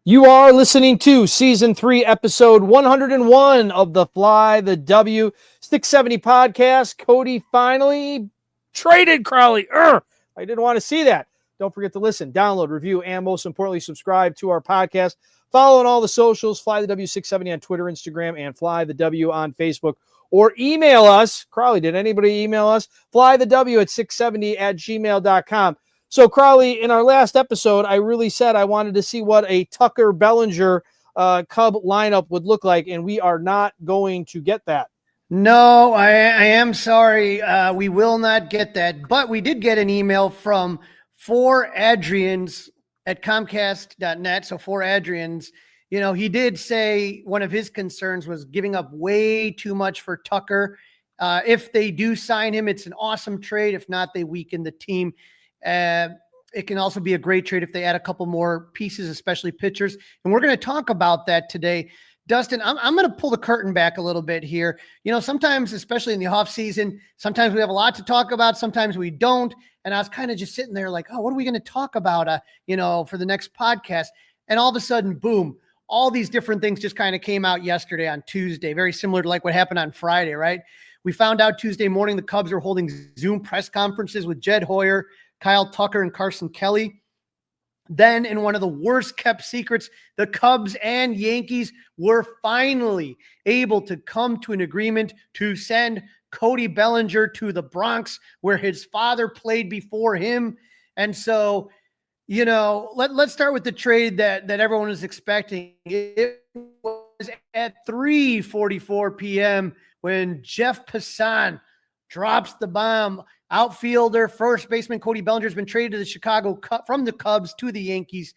You are listening to Season 3, Episode 101 of the Fly the W 670 podcast. Cody finally traded Crawly. I didn't want to see that. Don't forget to listen, download, review, and most importantly, subscribe to our podcast. Follow on all the socials, Fly the W 670 on Twitter, Instagram, and Fly the W on Facebook. Or email us. Crawly, did anybody email us? flythew at 670@gmail.com. So, Crawly, in our last episode, I really said I wanted to see what a Tucker Bellinger Cub lineup would look like, and we are not going to get that. No, I am sorry. We will not get that. But we did get an email from 4Adrians at Comcast.net. So 4Adrians, he did say one of his concerns was giving up way too much for Tucker. If they do sign him, it's an awesome trade. If not, they weaken the team. It can also be a great trade if they add a couple more pieces, especially pitchers. And we're going to talk about that today. Dustin, I'm going to pull the curtain back a little bit here. Sometimes, especially in the off season, sometimes we have a lot to talk about. Sometimes we don't. And I was kind of just sitting there like, oh, what are we going to talk about, for the next podcast? And all of a sudden, boom, all these different things just kind of came out yesterday on Tuesday, very similar to like what happened on Friday, right? We found out Tuesday morning the Cubs are holding Zoom press conferences with Jed Hoyer, Kyle Tucker, and Carson Kelly. Then, in one of the worst kept secrets, the Cubs and Yankees were finally able to come to an agreement to send Cody Bellinger to the Bronx, where his father played before him. And so, let's start with the trade that everyone was expecting. It was at 3:44 p.m. when Jeff Passan drops the bomb. Outfielder, first baseman Cody Bellinger has been traded to the Chicago Cubs from the Cubs to the Yankees.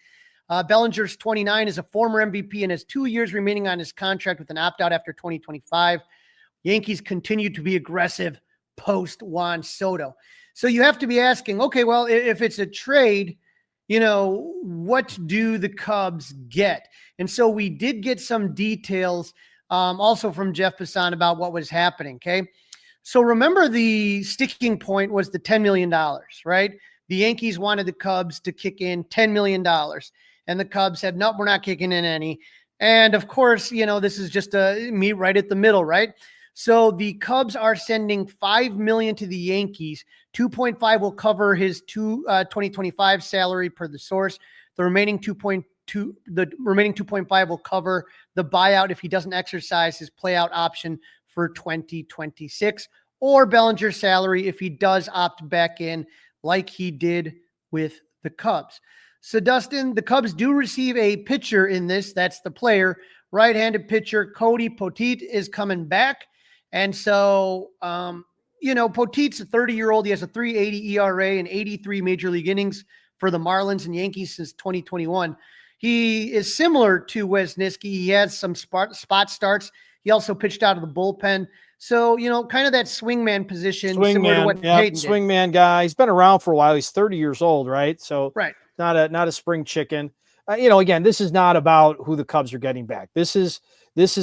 Bellinger's 29, is a former MVP and has 2 years remaining on his contract with an opt-out after 2025. Yankees continue to be aggressive post Juan Soto. So you have to be asking, okay, well, if it's a trade, what do the Cubs get? And so we did get some details also from Jeff Passan about what was happening, okay? So remember, the sticking point was the $10 million, right? The Yankees wanted the Cubs to kick in $10 million. And the Cubs said, nope, we're not kicking in any. And of course, this is just a meet right at the middle, right? So the Cubs are sending $5 million to the Yankees. 2.5 will cover his 2025 salary per the source. The remaining 2.5 will cover the buyout if he doesn't exercise his playout option for 2026, or Bellinger's salary if he does opt back in like he did with the Cubs. So, Dustin, the Cubs do receive a pitcher in this. That's the player. Right-handed pitcher Cody Poteet is coming back. And so, Poteet's a 30-year-old. He has a 3.80 ERA and 83 major league innings for the Marlins and Yankees since 2021. He is similar to Wesniewski. He has some spot starts. He also pitched out of the bullpen. So, kind of that swingman position. Similar to what Hayden did. Swingman guy. He's been around for a while. He's 30 years old, right? So right. Not a spring chicken. Again, this is not about who the Cubs are getting back. This is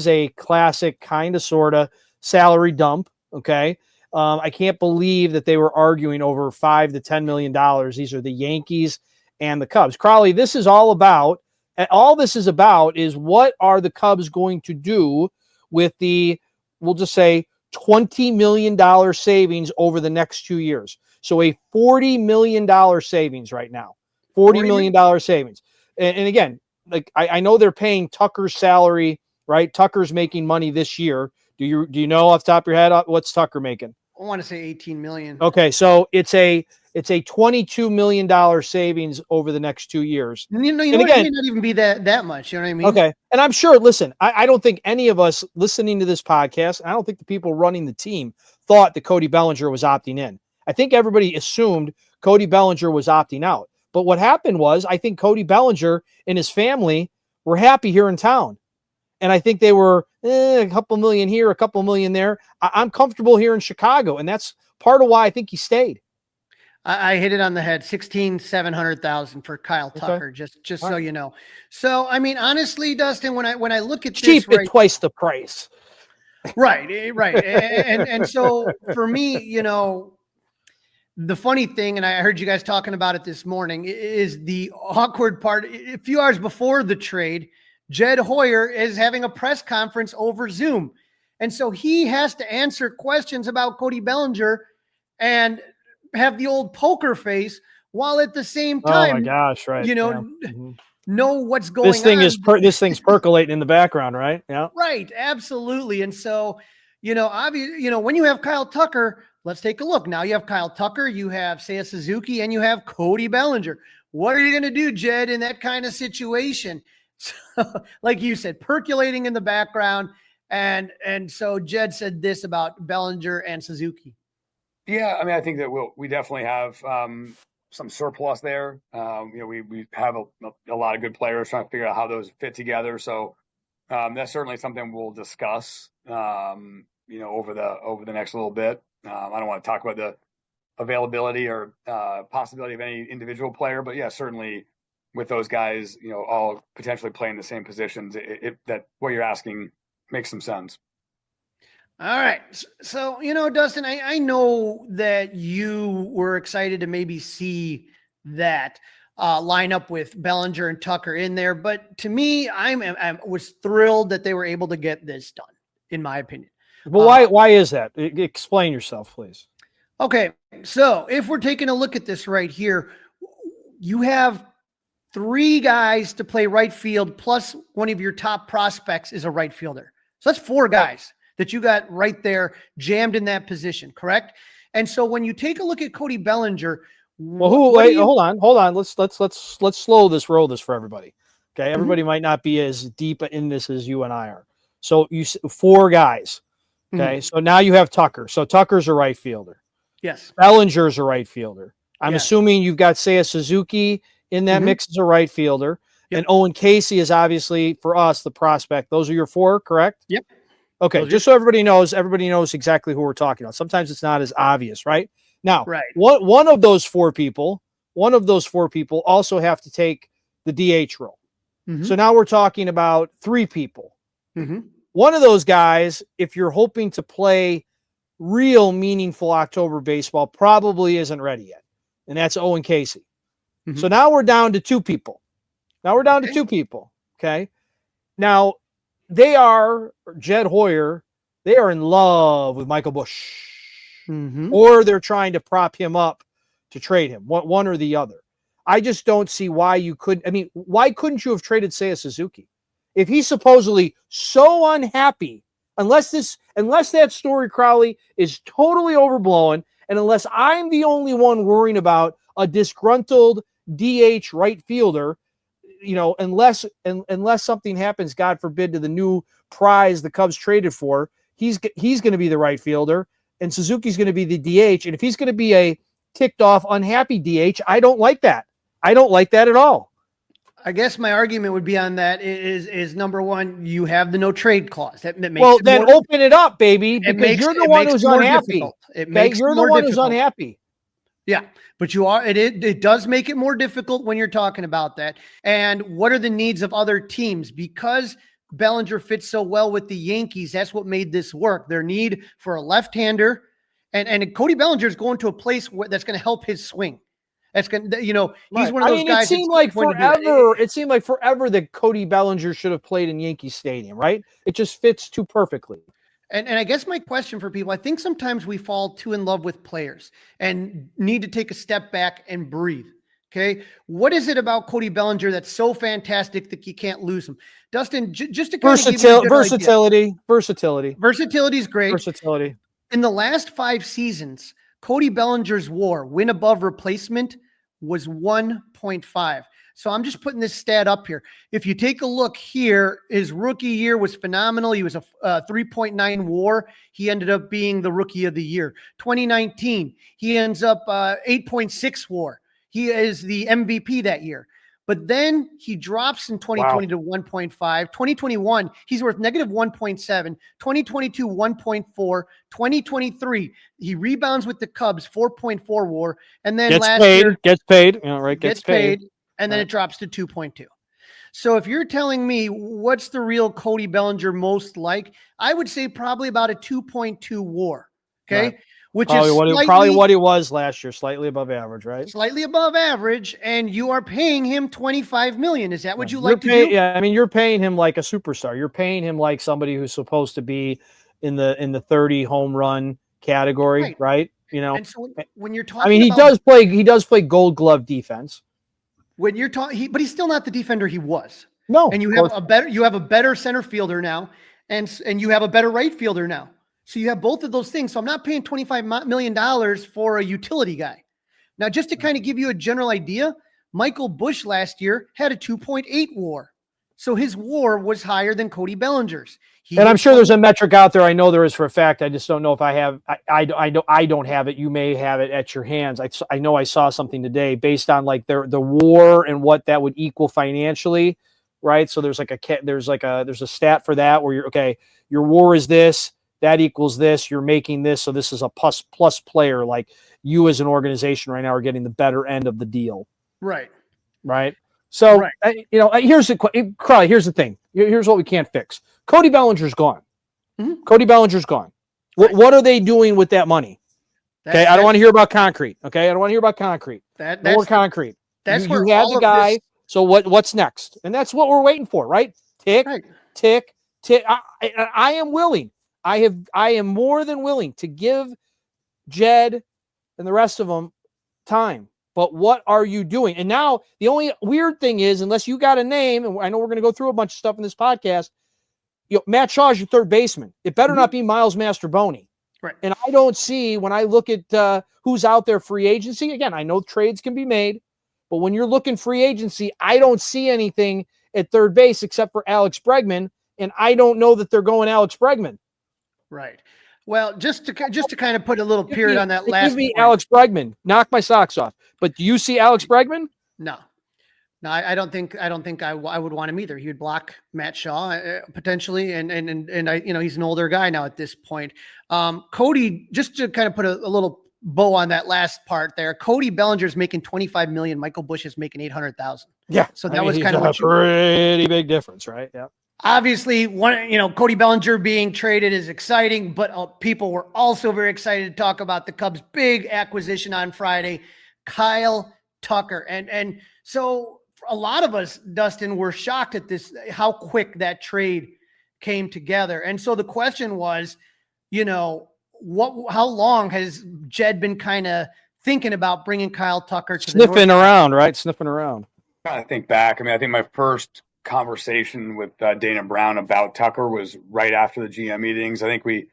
a classic kind of sort of salary dump, okay? I can't believe that they were arguing over $5 to $10 million. These are the Yankees and the Cubs. Crawly, this is all about is what are the Cubs going to do with the, we'll just say, $20 million savings over the next 2 years. So a $40 million savings right now. $40 million savings. And again, like I know they're paying Tucker's salary, right? Tucker's making money this year. Do you know off the top of your head what's Tucker making? I want to say 18 million. Okay, so it's a $22 million savings over the next 2 years. It may not even be that much. You know what I mean? Okay. And I'm sure, listen, I don't think any of us listening to this podcast, I don't think the people running the team thought that Cody Bellinger was opting in. I think everybody assumed Cody Bellinger was opting out. But what happened was, I think Cody Bellinger and his family were happy here in town. And I think they were a couple million here, a couple million there. I'm comfortable here in Chicago. And that's part of why I think he stayed. I hit it on the head. 700,000 for Kyle Tucker, just so you know. So, I mean, honestly, Dustin, when I look at cheap this, at twice the price. Right. And so for me, the funny thing, and I heard you guys talking about it this morning, is the awkward part. A few hours before the trade, Jed Hoyer is having a press conference over Zoom. And so he has to answer questions about Cody Bellinger and have the old poker face while at the same Oh my time, gosh, right. know what's going on. This thing's percolating in the background, right? Yeah. Right. Absolutely. And so, obviously, when you have Kyle Tucker, let's take a look. Now you have Kyle Tucker, you have Seiya Suzuki, and you have Cody Bellinger. What are you going to do, Jed, in that kind of situation? So, like you said, percolating in the background. And so Jed said this about Bellinger and Suzuki. Yeah, I mean, I think that we definitely have some surplus there. We have a lot of good players, trying to figure out how those fit together. So that's certainly something we'll discuss, over the next little bit. I don't want to talk about the availability or possibility of any individual player, but yeah, certainly with those guys, all potentially playing the same positions, that what you're asking makes some sense. All right. So, Dustin, I know that you were excited to maybe see that lineup with Bellinger and Tucker in there. But to me, I was thrilled that they were able to get this done, in my opinion. But why is that? Explain yourself, please. Okay. So if we're taking a look at this right here, you have 3 guys to play right field, plus one of your top prospects is a right fielder. So that's 4 guys that you got right there jammed in that position, correct? And so when you take a look at Cody Bellinger, hold on. Let's roll this for everybody. Okay, everybody might not be as deep in this as you and I are. So 4 guys. Okay, so now you have Tucker. So Tucker's a right fielder. Yes. Bellinger's a right fielder. I'm assuming you've got Seiya Suzuki in that mix as a right fielder. Yep. And Owen Casey is obviously, for us, the prospect. Those are your 4, correct? Yep. Okay, just so everybody knows exactly who we're talking about. Sometimes it's not as obvious, right? Now, one of those 4 people also have to take the DH role. So now we're talking about 3 people. One of those guys, if you're hoping to play real meaningful October baseball, probably isn't ready yet, and that's Owen Casey. So now we're down to 2 people. Okay. Now, Jed Hoyer, they are in love with Michael Busch. Or they're trying to prop him up to trade him, one or the other. I just don't see why you couldn't. I mean, why couldn't you have traded Seiya Suzuki? If he's supposedly so unhappy, unless that story, Crawly, is totally overblown, and unless I'm the only one worrying about a disgruntled DH right fielder, unless something happens, God forbid, to the new prize the Cubs traded for, he's going to be the right fielder, and Suzuki's going to be the DH. And if he's going to be a ticked off, unhappy DH, I don't like that. I don't like that at all. I guess my argument would be on that is number one, you have the no trade clause. That makes open it up, baby, because you're the one who's unhappy. You're the one who's unhappy. Yeah, but it does make it more difficult when you're talking about that. And what are the needs of other teams? Because Bellinger fits so well with the Yankees, that's what made this work. Their need for a left-hander, and Cody Bellinger is going to a place that's going to help his swing. That's going to, he's one of those guys. It seemed like forever that Cody Bellinger should have played in Yankee Stadium, right? It just fits too perfectly. And I guess my question for people, I think sometimes we fall too in love with players and need to take a step back and breathe. Okay. What is it about Cody Bellinger that's so fantastic that you can't lose him? Dustin, just to kind of give you versatility. Versatility is great. Versatility. In the last 5 seasons, Cody Bellinger's WAR, win above replacement, was 1.5. So I'm just putting this stat up here. If you take a look here, his rookie year was phenomenal. He was a 3.9 WAR. He ended up being the rookie of the year. 2019, he ends up 8.6 WAR. He is the MVP that year. But then he drops in 2020 to 1.5. 2021, he's worth negative 1.7. 2022, 1.4. 2023, he rebounds with the Cubs, 4.4 WAR. And then gets paid. Gets paid. And then it drops to 2.2. So if you're telling me what's the real Cody Bellinger most like, I would say probably about a 2.2 WAR. Okay. Right. which Probably is probably what he was last year, slightly above average, right? slightly above average, and you are paying him $25 million. Is that what you like to do? Yeah, I mean, you're paying him like a superstar. You're paying him like somebody who's supposed to be in the 30 home run category, right? You know, And so when you're talking, I mean, he does play Gold Glove defense. When you're talking, but he's still not the defender he was. No, and you have a better center fielder now, and you have a better right fielder now. So you have both of those things. So I'm not paying $25 million for a utility guy. Now, just to kind of give you a general idea, Michael Busch last year had a 2.8 WAR. So his WAR was higher than Cody Bellinger's. And I'm sure there's a metric out there. I know there is for a fact. I just don't know if I have. I don't have it. You may have it at your hands. I know I saw something today based on like the WAR and what that would equal financially, right? So there's a stat for that where you're okay. Your WAR is this. That equals this. You're making this. So this is a plus player. Like you as an organization right now are getting the better end of the deal. Right. So, here's Crawly, here's the thing. Here's what we can't fix. Cody Bellinger's gone. Mm-hmm. Cody Bellinger's gone. Right. What are they doing with that money? Okay. I don't want to hear about concrete. Okay. I don't want to hear about concrete. No more concrete. That's you had the guy. So what's next? And that's what we're waiting for, right? Tick. I am willing. I am more than willing to give Jed and the rest of them time. But what are you doing? And now the only weird thing is, unless you got a name, and I know we're going to go through a bunch of stuff in this podcast, Matt Shaw is your third baseman. It better not be Miles Mastroboni. Right. And I don't see, when I look at who's out there free agency, again, I know trades can be made, but when you're looking free agency, I don't see anything at third base except for Alex Bregman, and I don't know that they're going Alex Bregman. Right. Well, just to kind of put a little period on that last. Give me Alex Bregman. Knock my socks off. But do you see Alex Bregman? No, I don't think I would want him either. He would block Matt Shaw potentially, and I, he's an older guy now at this point. Cody, just to kind of put a little bow on that last part there, Cody Bellinger's making $25 million. Michael Busch is making $800,000. Yeah. So that was kind of a pretty big difference, right? Yeah. Obviously, Cody Bellinger being traded is exciting, but people were also very excited to talk about the Cubs' big acquisition on Friday, Kyle Tucker. And so a lot of us, Dustin, were shocked at how quick that trade came together. And so the question was, how long has Jed been kind of thinking about bringing Kyle Tucker to Sniffing around, right? Sniffing around. I think back. I think my first conversation with Dana Brown about Tucker was right after the GM meetings. I think we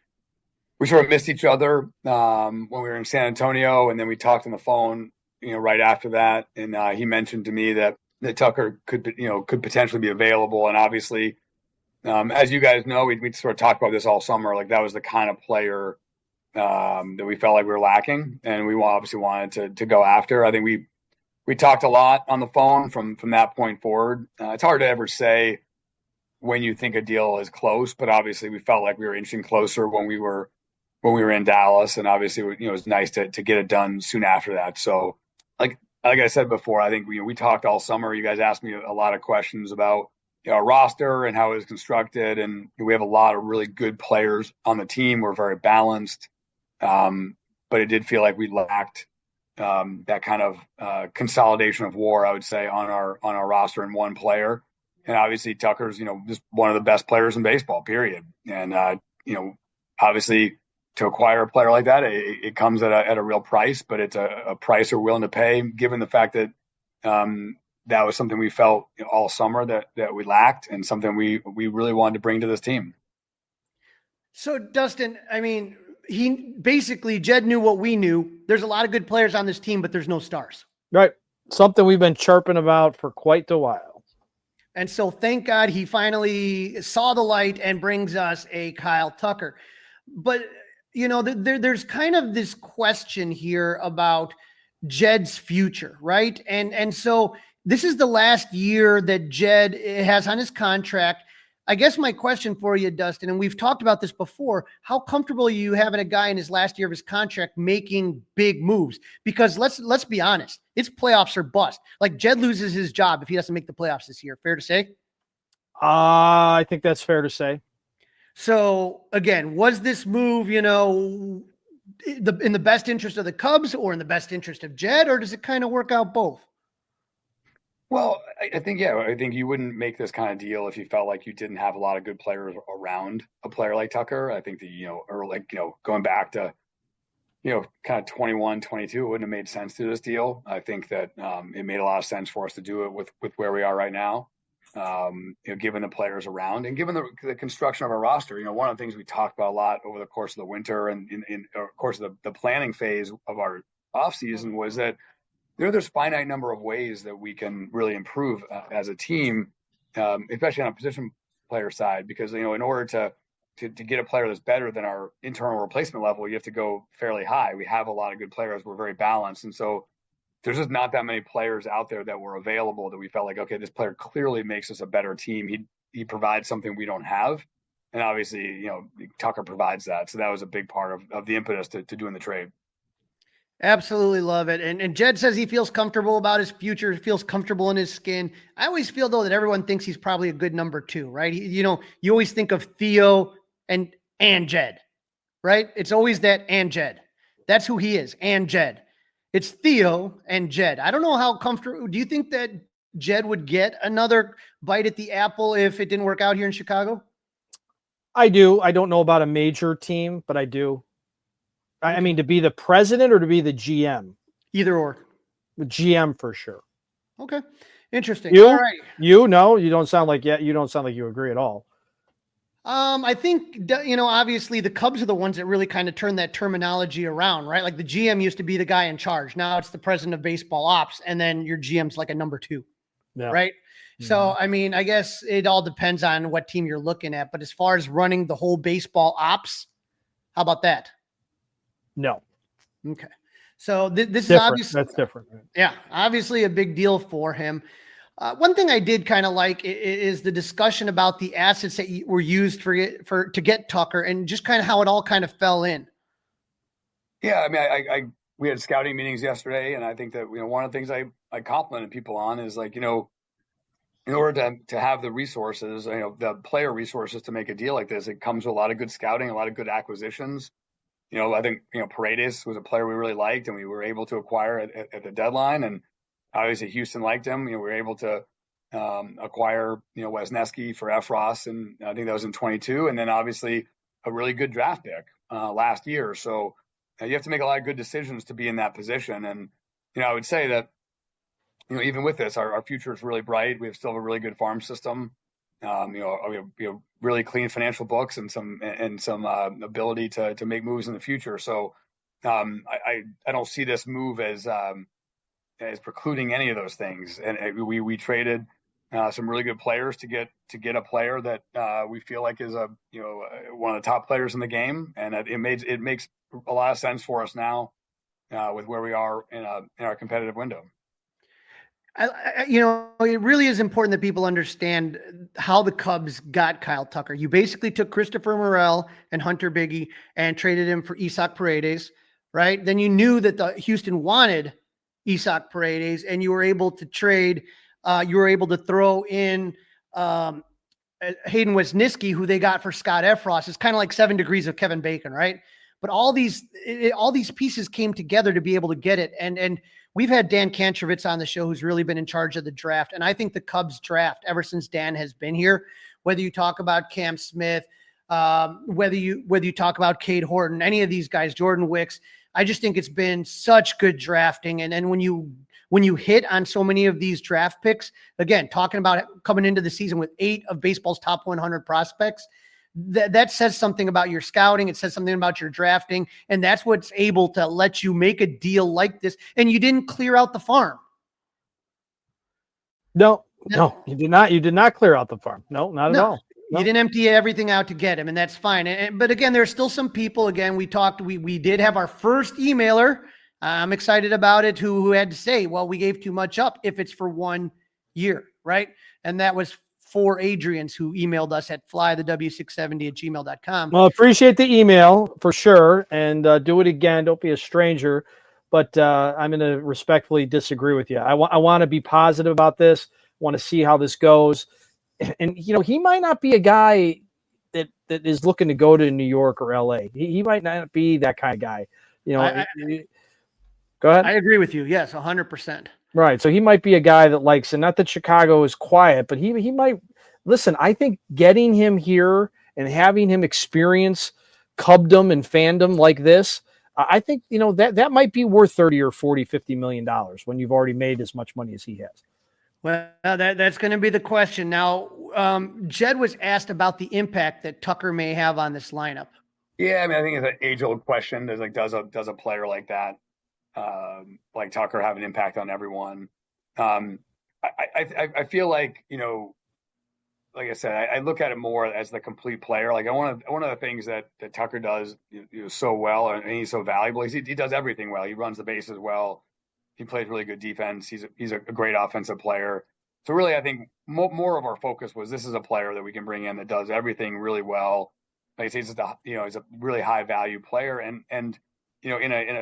sort of missed each other when we were in San Antonio, and then we talked on the phone, right after that. And he mentioned to me that Tucker could potentially be available. And obviously, as you guys know, we sort of talked about this all summer. Like that was the kind of player that we felt like we were lacking, and we obviously wanted to go after. I think we talked a lot on the phone from that point forward. It's hard to ever say when you think a deal is close, but obviously we felt like we were inching closer when we were in Dallas, and obviously it was nice to get it done soon after that. So like I said before, I think we talked all summer. You guys asked me a lot of questions about our roster and how it was constructed, and we have a lot of really good players on the team. We're very balanced, but it did feel like we lacked that kind of consolidation of WAR, I would say, on our roster in one player. And obviously Tucker's, just one of the best players in baseball, period. And, obviously to acquire a player like that, it comes at a real price, but it's a price we're willing to pay, given the fact that that was something we felt all summer that we lacked, and something we really wanted to bring to this team. So Dustin, Jed knew what we knew. There's a lot of good players on this team, but there's no stars. Right. Something we've been chirping about for quite a while. And so thank God he finally saw the light and brings us a Kyle Tucker. But, there's kind of this question here about Jed's future, right? And so this is the last year that Jed has on his contract. I guess my question for you, Dustin, and we've talked about this before, how comfortable are you having a guy in his last year of his contract making big moves? Because let's be honest, it's playoffs or bust. Like Jed loses his job if he doesn't make the playoffs this year. Fair to say? I think that's fair to say. So again, was this move, in the best interest of the Cubs or in the best interest of Jed, or does it kind of work out both? Well, I think, yeah, I think you wouldn't make this kind of deal if you felt like you didn't have a lot of good players around a player like Tucker. I think that, or like, going back to, kind of 21, 22, it wouldn't have made sense to do this deal. I think that it made a lot of sense for us to do it with where we are right now, given the players around and given the construction of our roster. One of the things we talked about a lot over the course of the winter and of course, the planning phase of our offseason was that there's finite number of ways that we can really improve as a team, especially on a position player side, because, in order to get a player that's better than our internal replacement level, you have to go fairly high. We have a lot of good players. We're very balanced. And so there's just not that many players out there that were available that we felt like, okay, this player clearly makes us a better team. He provides something we don't have. And obviously, Tucker provides that. So that was a big part of the impetus to doing the trade. Absolutely love it. And Jed says he feels comfortable about his future, feels comfortable in his skin. I always feel, though, that everyone thinks he's probably a good number 2, right? You always think of Theo and Jed, right? It's always that and Jed. That's who he is, and Jed. It's Theo and Jed. I don't know how comfortable. Do you think that Jed would get another bite at the apple if it didn't work out here in Chicago? I do. I don't know about a major team, but I do. I mean, to be the president or to be the GM? Either or. The GM for sure. Okay. Interesting. You? All right. No, you don't sound like you agree at all. I think, obviously the Cubs are the ones that really kind of turn that terminology around, right? Like the GM used to be the guy in charge. Now it's the president of baseball ops. And then your GM's like a number 2, right? Mm-hmm. So, I mean, I guess it all depends on what team you're looking at. But as far as running the whole baseball ops, how about that? No. Okay. So this different. is obviously, that's different. Right? Yeah. Obviously a big deal for him. One thing I did kind of like is the discussion about the assets that were used to get Tucker and just kind of how it all kind of fell in. Yeah. I mean, we had scouting meetings yesterday, and I think that, one of the things I complimented people on is like, in order to have the resources, the player resources to make a deal like this, it comes with a lot of good scouting, a lot of good acquisitions. I think, Paredes was a player we really liked and we were able to acquire at the deadline. And obviously Houston liked him. We were able to acquire, Wesneski for Efros. And I think that was in 22. And then obviously a really good draft pick last year. So you have to make a lot of good decisions to be in that position. And, I would say that, even with this, our future is really bright. We still have a really good farm system. We have really clean financial books and some ability to make moves in the future. So I don't see this move as precluding any of those things. And we traded some really good players to get a player that we feel like is one of the top players in the game, and it makes a lot of sense for us now with where we are in our competitive window. It really is important that people understand how the Cubs got Kyle Tucker. You basically took Christopher Morel and Hunter Biggie and traded him for Isaac Paredes, right? Then you knew that the Houston wanted Isaac Paredes, and you were able to trade. You were able to throw in Hayden Wesneski, who they got for Scott Efros. It's kind of like 7 degrees of Kevin Bacon, right? But all these pieces came together to be able to get it. And we've had Dan Kantrovitz on the show, who's really been in charge of the draft. And I think the Cubs draft, ever since Dan has been here, whether you talk about Cam Smith, whether you talk about Cade Horton, any of these guys, Jordan Wicks, I just think it's been such good drafting. And then when you hit on so many of these draft picks, again, talking about coming into the season with 8 of baseball's top 100 prospects, that says something about your scouting. It says something about your drafting. And that's what's able to let you make a deal like this. And you didn't clear out the farm. No, you did not. You did not clear out the farm. No, not at all. No. You didn't empty everything out to get him, and that's fine. But again, there's still some people. Again, we did have our first emailer. I'm excited about it. Who had to say, well, we gave too much up if it's for 1 year, right? And that was 4 Adrians, who emailed us at flythew670@gmail.com. Well, appreciate the email for sure, and do it again. Don't be a stranger. But I'm going to respectfully disagree with you. I want to be positive about this. Want to see how this goes. And, he might not be a guy that is looking to go to New York or LA. He might not be that kind of guy. You know, go ahead. I agree with you. Yes, 100%. Right. So he might be a guy that likes, and not that Chicago is quiet, but he might listen. I think getting him here and having him experience Cubdom and fandom like this, I think, you know, that might be worth 30 or 40, $50 million when you've already made as much money as he has. Well, that's going to be the question. Now, Jed was asked about the impact that Tucker may have on this lineup. Yeah, I mean, I think it's an age-old question. There's like, does a player like that, like Tucker, have an impact on everyone? I feel like, you know, like I said, I look at it more as the complete player. Like one of the things that Tucker does so well, and he's so valuable, is he does everything well. He runs the bases well. He plays really good defense. He's a great offensive player. So really, I think more of our focus was this is a player that we can bring in that does everything really well. Like I say, he's a really high value player, and you know,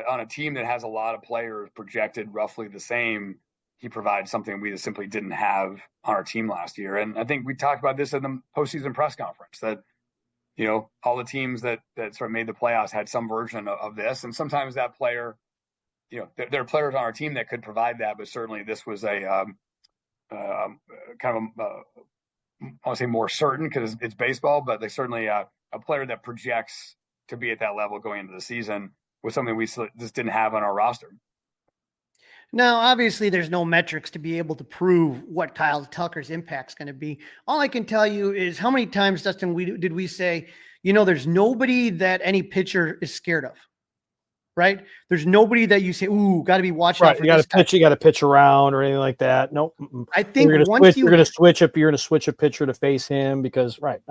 on a team that has a lot of players projected roughly the same, he provides something we just simply didn't have on our team last year. And I think we talked about this in the postseason press conference that, you know, all the teams that sort of made the playoffs had some version of this, and sometimes that player, you know, there are players on our team that could provide that, but certainly this was a kind of I want to say more certain because it's baseball, but they certainly a player that projects to be at that level going into the season was something we just didn't have on our roster. Now, obviously, there's no metrics to be able to prove what Kyle Tucker's impact is going to be. All I can tell you is how many times, Dustin, did we say, you know, there's nobody that any pitcher is scared of, right? There's nobody that you say, ooh, got to be watching out for this guy. You got to pitch around or anything like that. Nope. I think you're going to switch a pitcher to face him because right.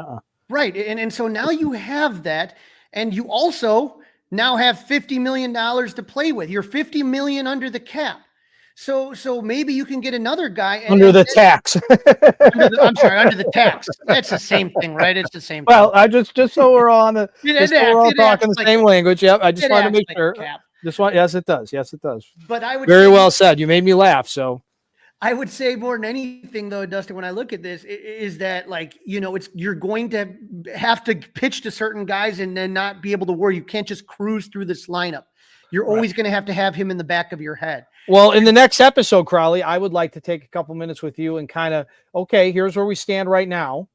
Right. And so now you have that, and you also now have $50 million to play with. You're $50 million under the cap. So maybe you can get another guy under the tax. Under the tax. That's the same thing, right? It's the same. Well, I just so we're all on the talking the same language. Yep. I just wanted to make sure. Yes, it does. Yes, it does. But I would very well said. You made me laugh. So I would say more than anything, though, Dustin, when I look at this, is that like, you know, you're going to have to pitch to certain guys and then not be able to worry. You can't just cruise through this lineup. You're always going to have him in the back of your head. Well, in the next episode, Crawly, I would like to take a couple minutes with you and kind of, okay, here's where we stand right now.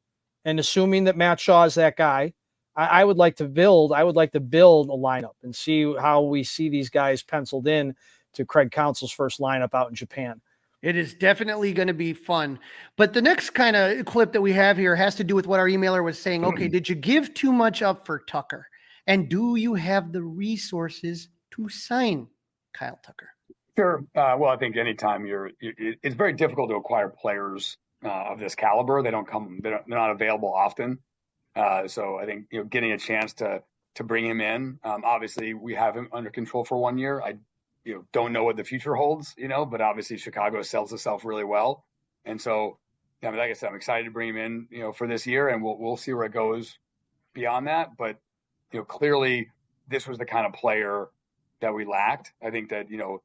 And assuming that Matt Shaw is that guy, I would like to build a lineup and see how we see these guys penciled in to Craig Counsell's first lineup out in Japan. It is definitely going to be fun. But the next kind of clip that we have here has to do with what our emailer was saying. Okay, did you give too much up for Tucker? And do you have the resources to sign Kyle Tucker? Sure. Well, I think anytime it's very difficult to acquire players of this caliber. They're not available often. So I think, you know, getting a chance to bring him in. Obviously, we have him under control for 1 year. I don't know what the future holds, you know, but obviously Chicago sells itself really well. And so, I mean, like I said, I'm excited to bring him in, you know, for this year, and we'll see where it goes beyond that. But, you know, clearly this was the kind of player that we lacked. I think that, you know,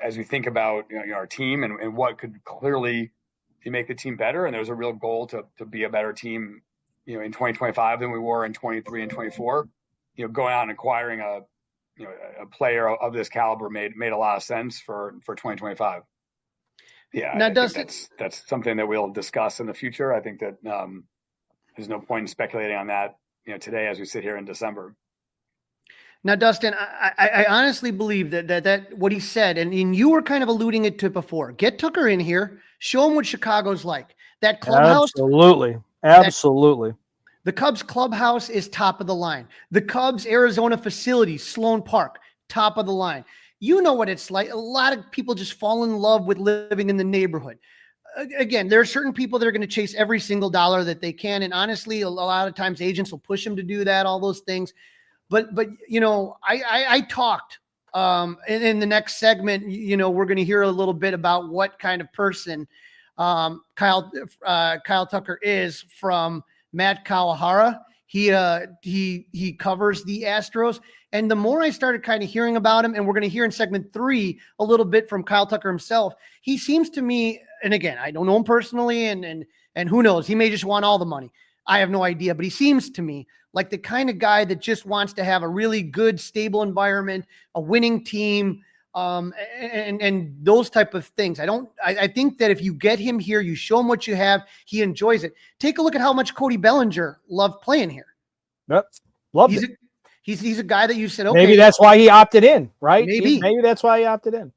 as we think about, you know, our team and what could clearly make the team better, and there's a real goal to be a better team, you know, in 2025 than we were in 23 and 24, you know, going out and acquiring a player of this caliber made a lot of sense for 2025. Yeah, now, that's something that we'll discuss in the future. I think that there's no point in speculating on that, you know, today as we sit here in December. Now, Dustin, I honestly believe that what he said, and you were kind of alluding it to before. Get Tucker in here, show him what Chicago's like. That clubhouse, absolutely. The Cubs clubhouse is top of the line. The Cubs Arizona facility, Sloan Park, top of the line. You know what it's like. A lot of people just fall in love with living in the neighborhood. Again, there are certain people that are going to chase every single dollar that they can. And honestly, a lot of times agents will push them to do that, all those things. But you know, I talked in the next segment, you know, we're going to hear a little bit about what kind of person Kyle Tucker is from Matt Kawahara. He covers the Astros. And the more I started kind of hearing about him, and we're going to hear in segment 3 a little bit from Kyle Tucker himself, he seems to me, and again, I don't know him personally, and who knows, he may just want all the money. I have no idea, but he seems to me like the kind of guy that just wants to have a really good, stable environment, a winning team, and those type of things. I think that if you get him here, you show him what you have, he enjoys it. Take a look at how much Cody Bellinger loved playing here. Yep. Loved it. He's a guy that you said, okay. Maybe that's why he opted in, right? Maybe that's why he opted in.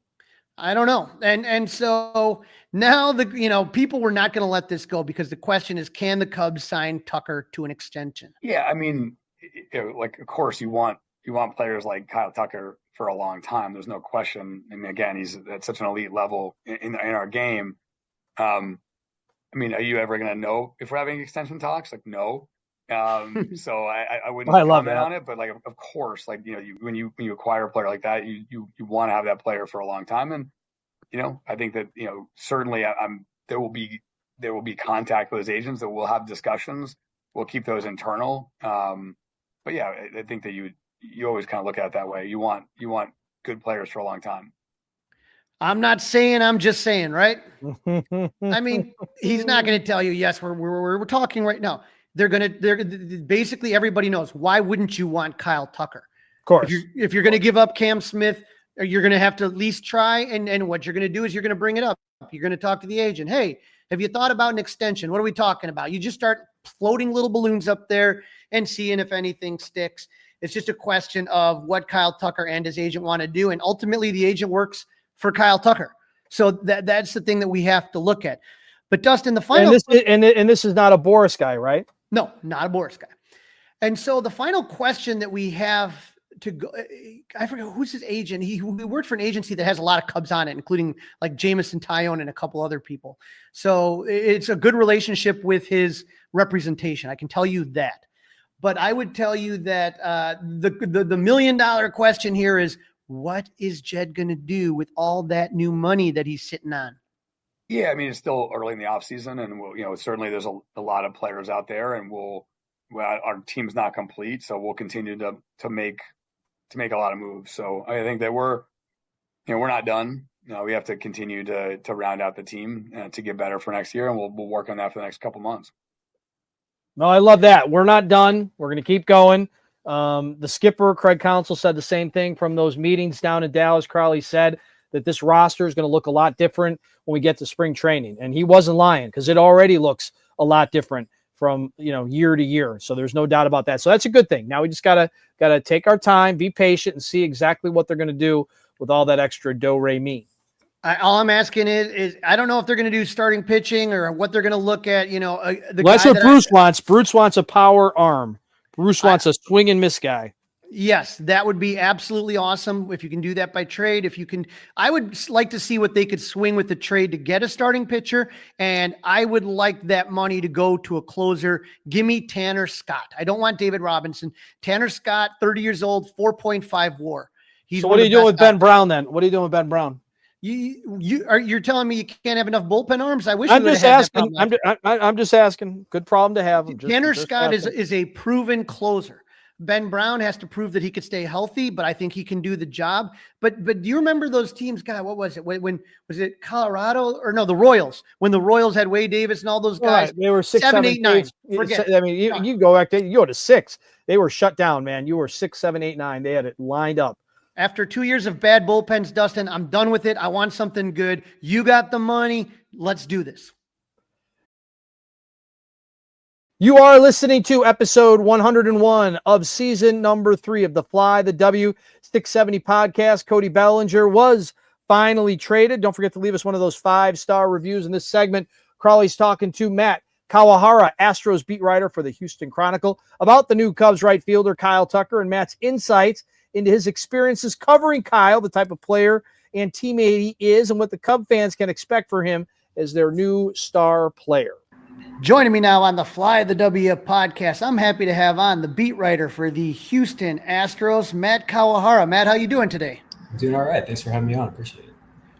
I don't know. And so now people were not going to let this go, because the question is, can the Cubs sign Tucker to an extension? Yeah. I mean, like, of course you want players like Kyle Tucker for a long time. There's no question. I mean, again, he's at such an elite level in our game. I mean, are you ever going to know if we're having extension talks? Like, no. So I wouldn't comment on it, but like, of course, like, when you acquire a player like that, you want to have that player for a long time. And, I think that, certainly there will be contact with his agents, that we'll have discussions. We'll keep those internal. But yeah, I think that you always kind of look at it that way. You want good players for a long time. I'm not saying, I'm just saying, right? I mean, he's not going to tell you, yes, we're talking right now. They're basically, everybody knows. Why wouldn't you want Kyle Tucker? Of course. If you're going to give up Cam Smith, you're going to have to at least try. And what you're going to do is you're going to bring it up. You're going to talk to the agent. Hey, have you thought about an extension? What are we talking about? You just start floating little balloons up there and seeing if anything sticks. It's just a question of what Kyle Tucker and his agent want to do. And ultimately, the agent works for Kyle Tucker. So that's the thing that we have to look at. But Dustin, the final and this is not a Boris guy, right? No, not a Boris guy. And so the final question that we have to go, I forget who's his agent. He worked for an agency that has a lot of Cubs on it, including like Jameson Tyone and a couple other people. So it's a good relationship with his representation. I can tell you that. But I would tell you that the $1 million question here is, what is Jed going to do with all that new money that he's sitting on? Yeah, I mean, it's still early in the offseason, and certainly there's a lot of players out there, and our team's not complete, so we'll continue to make a lot of moves. So I think that we're not done. We have to continue to round out the team to get better for next year, and we'll work on that for the next couple months. No, I love that. We're not done. We're going to keep going. The skipper, Craig Counsell, said the same thing from those meetings down in Dallas. Crawly said that this roster is going to look a lot different when we get to spring training. And he wasn't lying, because it already looks a lot different from, year to year. So there's no doubt about that. So that's a good thing. Now we just got to take our time, be patient, and see exactly what they're going to do with all that extra do-re-mi. All I'm asking is I don't know if they're going to do starting pitching or what they're going to look at. That's what Bruce wants. Bruce wants a power arm. Bruce wants a swing and miss guy. Yes, that would be absolutely awesome if you can do that by trade. If you can, I would like to see what they could swing with the trade to get a starting pitcher, and I would like that money to go to a closer. Give me Tanner Scott. I don't want David Robinson. Tanner Scott, 30 years old, 4.5 WAR. So what are you doing with Ben Brown then? What are you doing with Ben Brown? You're telling me you can't have enough bullpen arms? I wish. I'm just asking. I'm just asking. Good problem to have. Tanner Scott is a proven closer. Ben Brown has to prove that he could stay healthy, but I think he can do the job. But do you remember those teams? God, what was it? When was it Colorado or no, the Royals? When the Royals had Wade Davis and all those guys, right. They were 6, 7, 8, 9. Forget. I mean, you go back there, you go to 6. They were shut down, man. You were 6, 7, 8, 9. They had it lined up. After 2 years of bad bullpens, Dustin, I'm done with it. I want something good. You got the money. Let's do this. You are listening to episode 101 of season number 3 of the Fly the W 670 podcast. Cody Bellinger was finally traded. Don't forget to leave us one of those 5-star reviews in this segment. Crawly's talking to Matt Kawahara, Astros beat writer for the Houston Chronicle, about the new Cubs right fielder Kyle Tucker, and Matt's insights into his experiences covering Kyle, the type of player and teammate he is, and what the Cub fans can expect for him as their new star player. Joining me now on the Fly the W podcast, I'm happy to have on the beat writer for the Houston Astros, Matt Kawahara. Matt, how you doing today? I'm doing all right. Thanks for having me on. Appreciate it.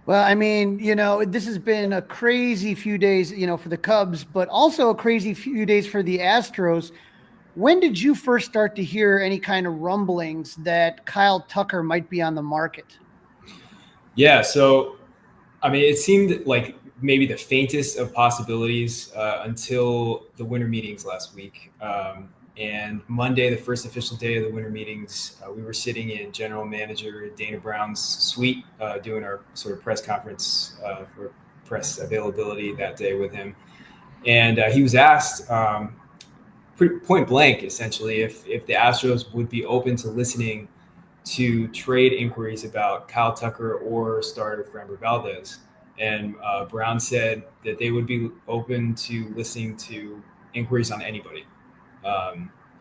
Well, I mean, this has been a crazy few days, for the Cubs, but also a crazy few days for the Astros. When did you first start to hear any kind of rumblings that Kyle Tucker might be on the market? Yeah, so, I mean, it seemed like maybe the faintest of possibilities until the winter meetings last week. And Monday, the first official day of the winter meetings, we were sitting in General Manager Dana Brown's suite doing our sort of press conference for press availability that day with him. And he was asked point blank, essentially, if the Astros would be open to listening to trade inquiries about Kyle Tucker or starter Framber Valdez. And Brown said that they would be open to listening to inquiries on anybody.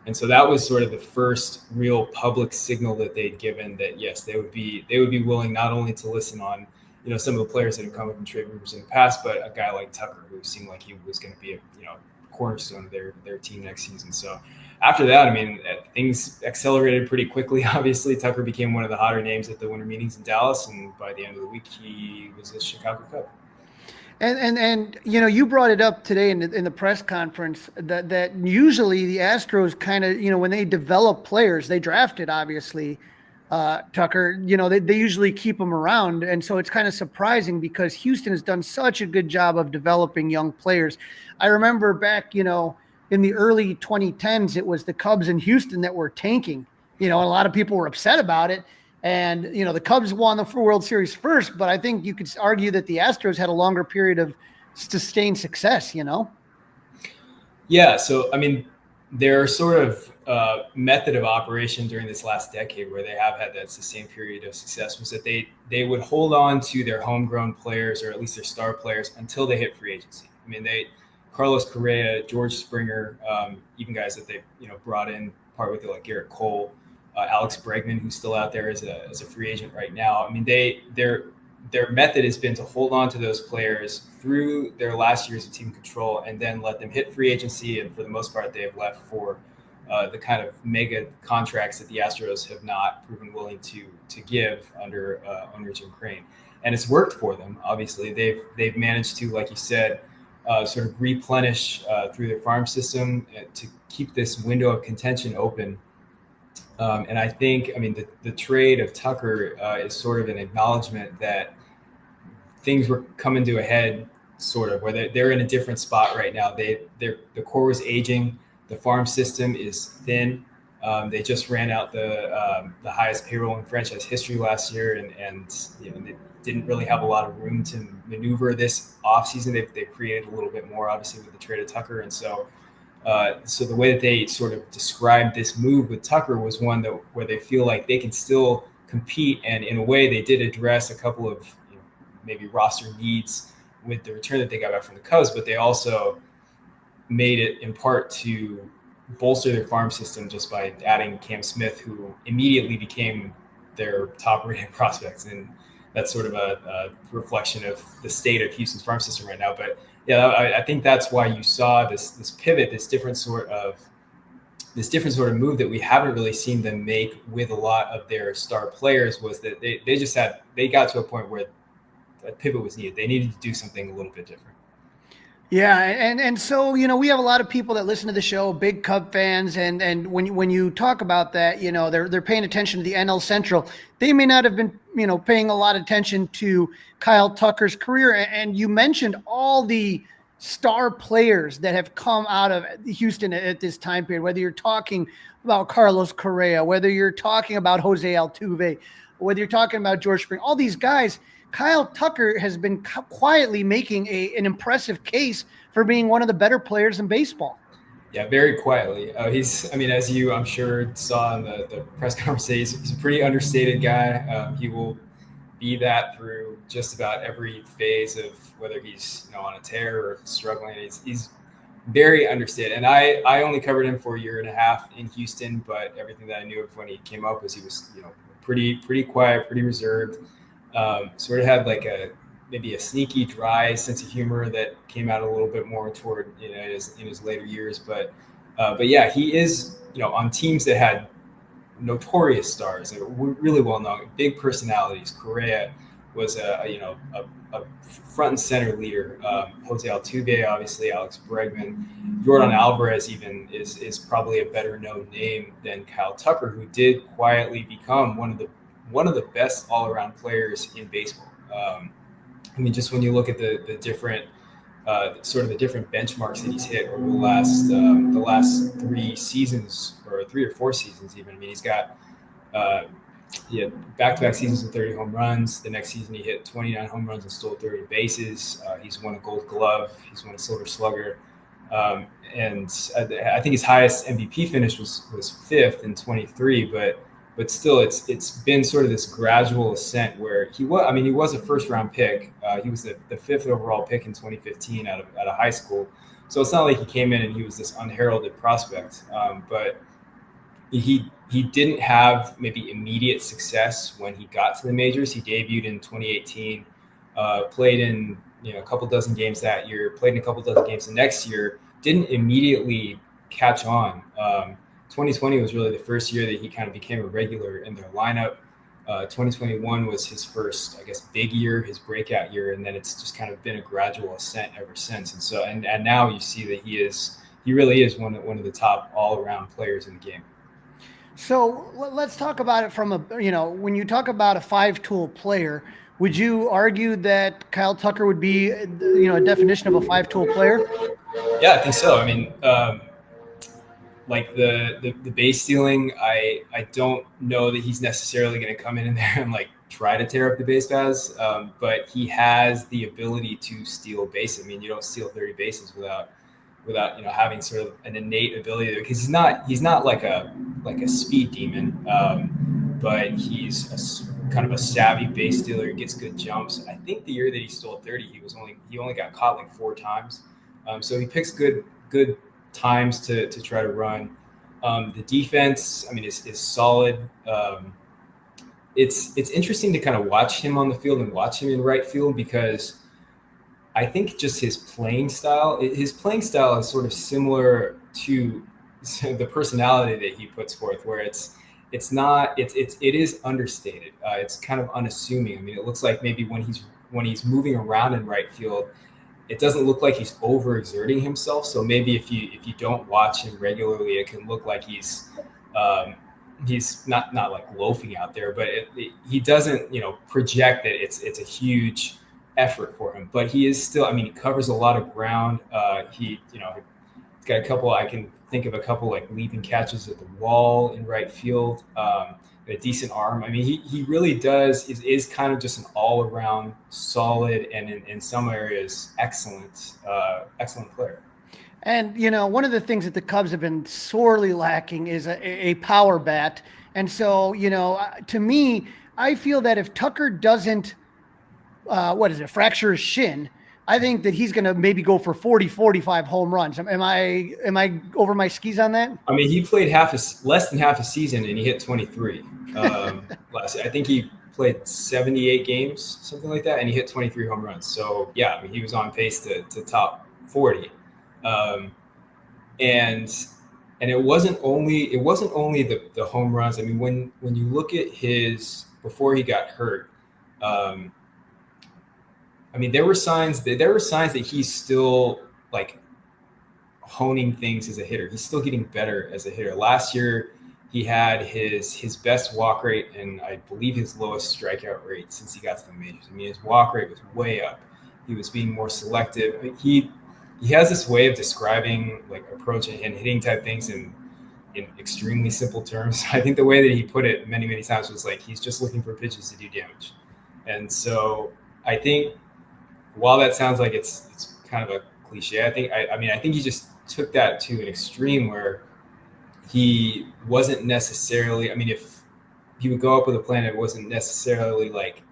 And so that was sort of the first real public signal that they'd given that, yes, they would be willing not only to listen on, some of the players that have come up in trade rumors in the past, but a guy like Tucker, who seemed like he was going to be a cornerstone of their team next season. So after that, I mean, things accelerated pretty quickly. Obviously, Tucker became one of the hotter names at the winter meetings in Dallas, and by the end of the week, he was a Chicago Cub. And you brought it up today in the press conference that usually the Astros kind of, when they develop players, they drafted, obviously, Tucker, they usually keep them around. And so it's kind of surprising because Houston has done such a good job of developing young players. I remember back, in the early 2010s, it was the Cubs in Houston that were tanking, and a lot of people were upset about it. And, the Cubs won the World Series first, but I think you could argue that the Astros had a longer period of sustained success, Yeah. So, I mean, their sort of method of operation during this last decade where they have had that sustained period of success was that they would hold on to their homegrown players, or at least their star players, until they hit free agency. I mean, Carlos Correa, George Springer, even guys that they, brought in part with it, like Garrett Cole, Alex Bregman, who's still out there as a free agent right now. I mean, their method has been to hold on to those players through their last years of team control and then let them hit free agency. And for the most part, they have left for the kind of mega contracts that the Astros have not proven willing to give under owner Jim Crane. And it's worked for them. Obviously, they've managed to, like you said, sort of replenish through their farm system to keep this window of contention open. And I think, the trade of Tucker is sort of an acknowledgement that things were coming to a head, sort of, where they're in a different spot right now. The core was aging. The farm system is thin. They just ran out the highest payroll in franchise history last year, and they didn't really have a lot of room to maneuver this offseason. They've created a little bit more, obviously, with the trade of Tucker. And so the way that they sort of described this move with Tucker was one where they feel like they can still compete. And in a way, they did address a couple of maybe roster needs with the return that they got back from the Cubs, but they also made it in part to bolster their farm system just by adding Cam Smith, who immediately became their top-rated prospects. And that's sort of a reflection of the state of Houston's farm system right now. But yeah, I think that's why you saw this pivot, this different sort of move that we haven't really seen them make with a lot of their star players, was that they got to a point where a pivot was needed. They needed to do something a little bit different. Yeah, and so we have a lot of people that listen to the show, big Cub fans, and when you talk about that, they're paying attention to the NL Central. They may not have been paying a lot of attention to Kyle Tucker's career. And you mentioned all the star players that have come out of Houston at this time period. Whether you're talking about Carlos Correa, whether you're talking about Jose Altuve, whether you're talking about George Springer, all these guys. Kyle Tucker has been quietly making an impressive case for being one of the better players in baseball. Yeah, very quietly. As you, I'm sure, saw in the press conference, he's a pretty understated guy. He will be that through just about every phase of whether he's on a tear or struggling. He's very understated. And I only covered him for a year and a half in Houston, but everything that I knew of when he came up was he was pretty quiet, pretty reserved. Sort of had like maybe a sneaky, dry sense of humor that came out a little bit more toward in his later years. But yeah, he is on teams that had notorious stars that were really well known, big personalities. Correa was a front and center leader. Jose Altuve, obviously, Alex Bregman, Jordan Alvarez even is probably a better known name than Kyle Tucker, who did quietly become one of the best all-around players in baseball. Just when you look at the different sort of the different benchmarks that he's hit over the last 3 seasons, or 3 or 4 seasons even. I mean, he's got he had back-to-back seasons with 30 home runs. The next season, he hit 29 home runs and stole 30 bases. He's won a Gold Glove. He's won a Silver Slugger. And I think his highest MVP finish was 5th in 23. But still, it's been sort of this gradual ascent where he was a first-round pick. He was the 5th overall pick in 2015 out of high school. So it's not like he came in and he was this unheralded prospect. But he didn't have maybe immediate success when he got to the majors. He debuted in 2018, played in a couple dozen games that year, played in a couple dozen games the next year, didn't immediately catch on. 2020 was really the first year that he kind of became a regular in their lineup. 2021 was his first, I guess, big year, his breakout year, and then it's just kind of been a gradual ascent ever since. And so, and now you see that he really is one of the top all-around players in the game. So let's talk about it from when you talk about a 5-tool player, would you argue that Kyle Tucker would be, a definition of a 5-tool player? Yeah, I think so. I mean, like the base stealing, I don't know that he's necessarily going to come in there and like try to tear up the base paths, but he has the ability to steal bases. I mean, you don't steal 30 bases without having sort of an innate ability, because he's not like a speed demon, but he's kind of a savvy base stealer. He gets good jumps. I think the year that he stole 30, he only got caught like 4 times. So he picks good times to try to run. The defense, I mean, is solid. It's interesting to kind of watch him on the field and watch him in right field, because I think just his playing style is sort of similar to the personality that he puts forth, where it is understated. It's kind of unassuming. I mean, it looks like maybe when he's moving around in right field, it doesn't look like he's overexerting himself. So maybe if you don't watch him regularly, it can look like he's not like loafing out there, but he doesn't project that it's a huge effort for him. But he is still, I mean, he covers a lot of ground. He's got a couple, I can think of a couple like leaping catches at the wall in right field. A decent arm. I mean, he really is kind of just an all-around solid, and in some areas excellent player. And one of the things that the Cubs have been sorely lacking is a power bat. And so to me, I feel that if Tucker doesn't fracture his shin, I think that he's going to maybe go for 40-45 home runs. Am I over my skis on that? I mean, he played less than half a season and he hit 23. Last year. I think he played 78 games, something like that, and he hit 23 home runs. So yeah, I mean, he was on pace to top 40. And it wasn't only the home runs. I mean, when you look at his before he got hurt, I mean, there were signs that he's still like honing things as a hitter. He's still getting better as a hitter. Last year, he had his best walk rate and I believe his lowest strikeout rate since he got to the majors. I mean, his walk rate was way up. He was being more selective. I mean, he has this way of describing like approach and hitting type things in extremely simple terms. I think the way that he put it many, many times was like he's just looking for pitches to do damage. And so I think while that sounds like it's kind of a cliche, I think he just took that to an extreme where he wasn't necessarily, I mean, if he would go up with a plan, it wasn't necessarily like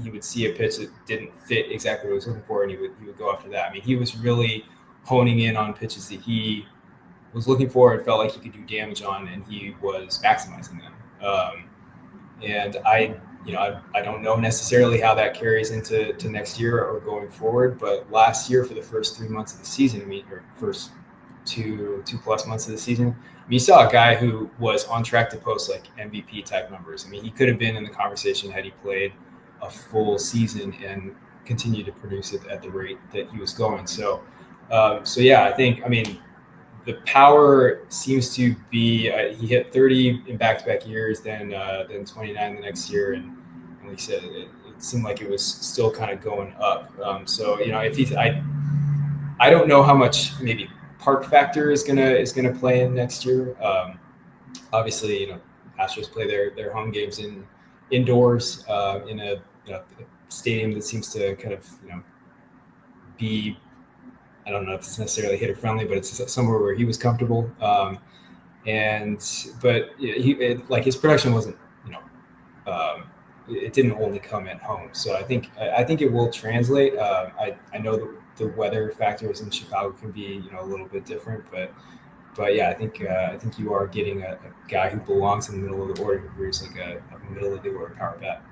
he would see a pitch that didn't fit exactly what he was looking for and he would go after that. I mean, he was really honing in on pitches that he was looking for and felt like he could do damage on, and he was maximizing them. And I don't know necessarily how that carries into next year or going forward, but last year for the first 3 months of the season, I mean, or first two plus months of the season, I mean, you saw a guy who was on track to post like MVP type numbers. I mean, he could have been in the conversation had he played a full season and continued to produce it at the rate that he was going. So yeah, I think, I mean, the power seems to be he hit 30 in back-to-back years, then 29 the next year, and like I said, it seemed like it was still kind of going up. So if I don't know how much maybe park factor is gonna play in next year. Obviously, Astros play their home games indoors in a stadium that seems to kind of be, I don't know if it's necessarily hitter friendly, but it's somewhere where he was comfortable. But his production wasn't, it didn't only come at home. So I think it will translate. I know the weather factors in Chicago can be a little bit different, but yeah, I think you are getting a guy who belongs in the middle of the order, who is like a middle of the order power bat.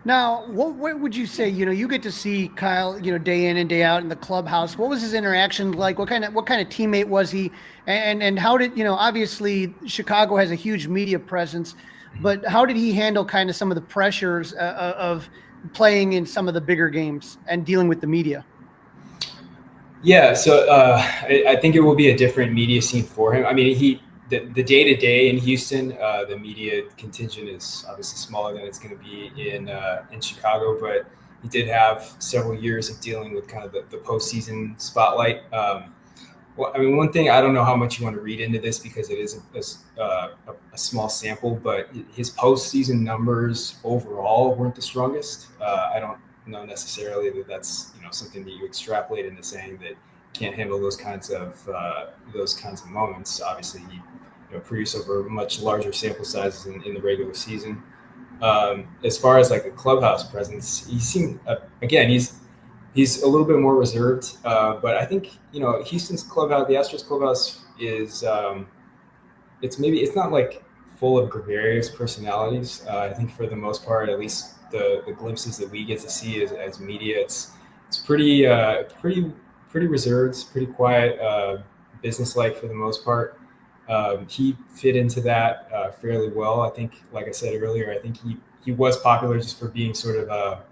Now, what would you say? You get to see Kyle, day in and day out in the clubhouse. What was his interaction like? What kind of teammate was he? And how did obviously Chicago has a huge media presence, but how did he handle kind of some of the pressures of playing in some of the bigger games and dealing with the media? Yeah, so I think it will be a different media scene for him. I mean, the day-to-day in Houston, the media contingent is obviously smaller than it's going to be in Chicago, but he did have several years of dealing with kind of the postseason spotlight. Well, I mean, one thing, I don't know how much you want to read into this because it is a small sample, but his postseason numbers overall weren't the strongest. I don't know necessarily that's something that you extrapolate into saying that can't handle those kinds of moments. Obviously, he produced over much larger sample sizes in the regular season. As far as like the clubhouse presence, he seemed again he's a little bit more reserved, but I think Houston's clubhouse, the Astros clubhouse is it's not like full of gregarious personalities. I think for the most part, at least the glimpses that we get to see as media, it's pretty reserved, pretty quiet, businesslike for the most part. He fit into that fairly well. I think, like I said earlier, I think he was popular just for being sort of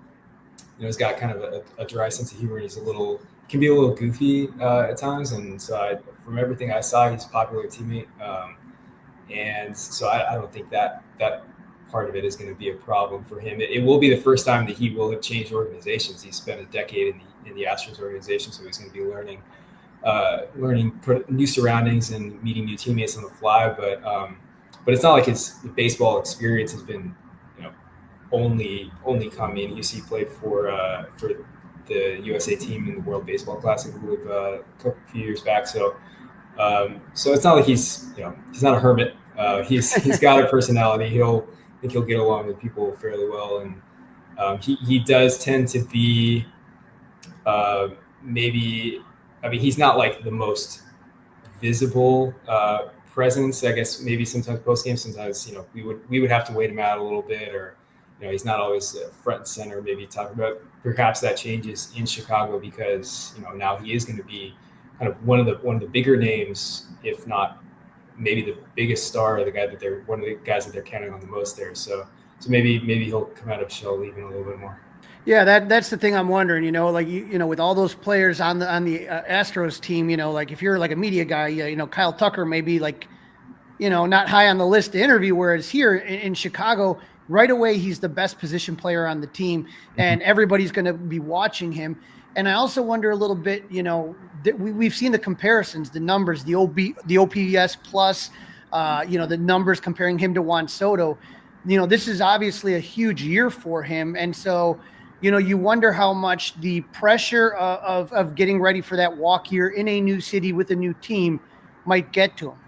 he's got kind of a dry sense of humor. He's can be a little goofy at times, and so from everything I saw, he's a popular teammate. And so I don't think that part of it is going to be a problem for him. It will be the first time that he will have changed organizations. He spent a decade in the Astros organization, so he's going to be learning new surroundings and meeting new teammates on the fly. But it's not like his baseball experience has been only come in. You see, he played for the USA team in the World Baseball Classic, I believe, a few years back. So it's not like he's not a hermit. He's got a personality. I think he'll get along with people fairly well, and he does tend to be maybe. I mean, he's not like the most visible presence. I guess maybe sometimes post game, sometimes we would have to wait him out a little bit, or he's not always front and center. Maybe talking about perhaps that changes in Chicago because now he is going to be kind of one of the bigger names, if not maybe the biggest star, or one of the guys that they're counting on the most there. So maybe he'll come out of shell even a little bit more. Yeah, that's the thing I'm wondering. With all those players on the Astros team, like if you're like a media guy, Kyle Tucker may be like, not high on the list to interview. Whereas here in Chicago, right away he's the best position player on the team, and everybody's going to be watching him. And I also wonder a little bit, that we've seen the comparisons, the numbers, the OPS plus, the numbers comparing him to Juan Soto. This is obviously a huge year for him, and so. You wonder how much the pressure of getting ready for that walk year in a new city with a new team might get to him.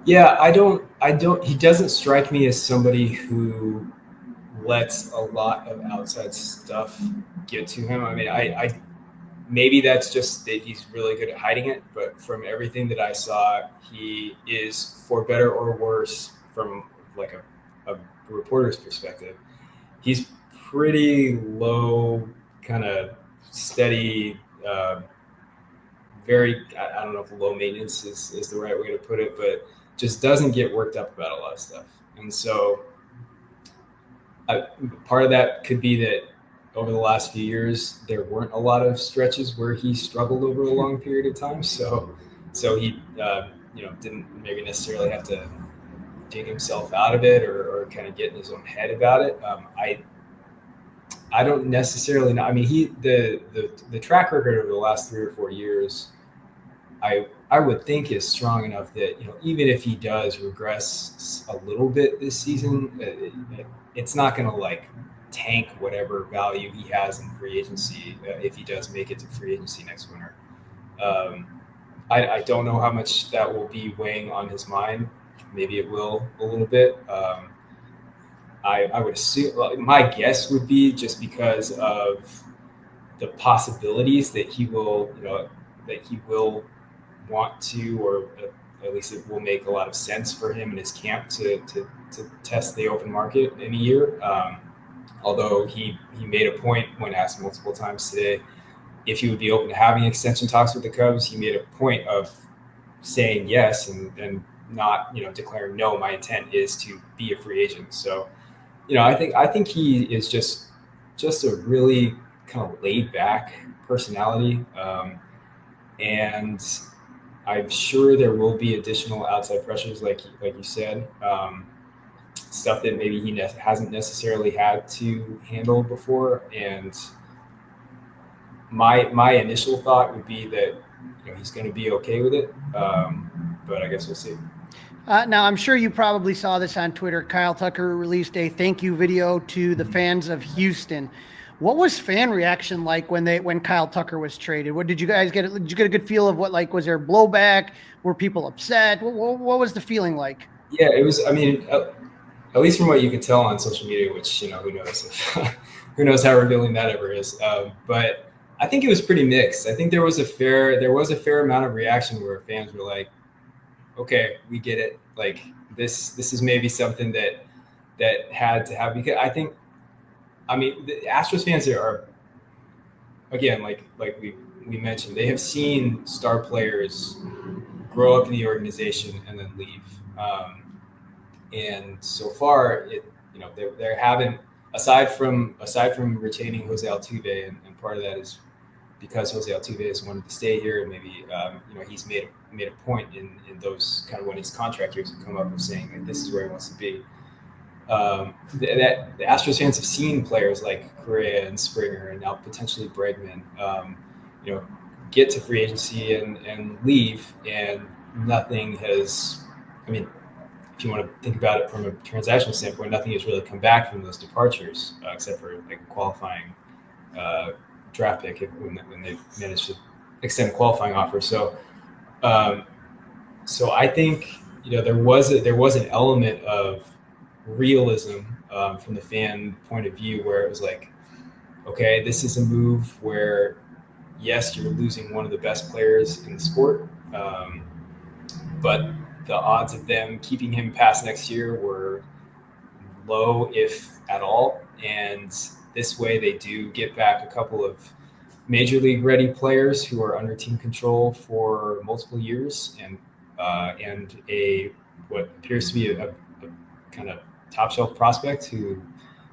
Yeah, I don't, he doesn't strike me as somebody who lets a lot of outside stuff get to him. I mean, I maybe that's just that he's really good at hiding it, but from everything that I saw, he is, for better or worse, from like a reporter's perspective, he's pretty low, kind of steady, very, I don't know if low maintenance is the right way to put it, but just doesn't get worked up about a lot of stuff. And so part of that could be that over the last few years, there weren't a lot of stretches where he struggled over a long period of time. So he, didn't maybe necessarily have to dig himself out of it or kind of get in his own head about it. I don't necessarily know. I mean, the track record over the last 3 or 4 years, I would think is strong enough that, even if he does regress a little bit this season, it's not going to like tank whatever value he has in free agency if he does make it to free agency next winter. I don't know how much that will be weighing on his mind. Maybe it will a little bit. I would assume, my guess would be, just because of the possibilities that he will, want to, or at least it will make a lot of sense for him in his camp to test the open market in a year. Although he made a point when asked multiple times today if he would be open to having extension talks with the Cubs. He made a point of saying yes and not, declaring no, my intent is to be a free agent. So, I think he is just a really kind of laid back personality. And I'm sure there will be additional outside pressures, like you said, stuff that maybe he hasn't necessarily had to handle before. And my initial thought would be that he's going to be okay with it, but I guess we'll see. Now, I'm sure you probably saw this on Twitter. Kyle Tucker released a thank you video to the fans of Houston. What was fan reaction like when Kyle Tucker was traded? What did you guys get? Did you get a good feel of what, like, was there blowback? Were people upset? What was the feeling like? Yeah, it was. I mean, at least from what you could tell on social media, which who knows who knows how revealing that ever is. But I think it was pretty mixed. I think there was a fair amount of reaction where fans were like, "Okay, we get it. Like this is maybe something that had to happen." Because the Astros fans are again, like we mentioned, they have seen star players grow up in the organization and then leave. And so far, they haven't, aside from retaining Jose Altuve, and part of that is because Jose Altuve has wanted to stay here, and maybe he's made a point in those kind of when his contract years have come up of saying, like, this is where he wants to be. That the Astros fans have seen players like Correa and Springer and now potentially Bregman, get to free agency and leave, and nothing has. I mean, if you want to think about it from a transactional standpoint, nothing has really come back from those departures, except for like a qualifying draft pick when they've managed to extend a qualifying offer. So I think there was an element of realism from the fan point of view, where it was like, okay, this is a move where, yes, you're losing one of the best players in the sport, but the odds of them keeping him past next year were low, if at all. And this way they do get back a couple of major league ready players who are under team control for multiple years, and what appears to be a kind of top shelf prospect who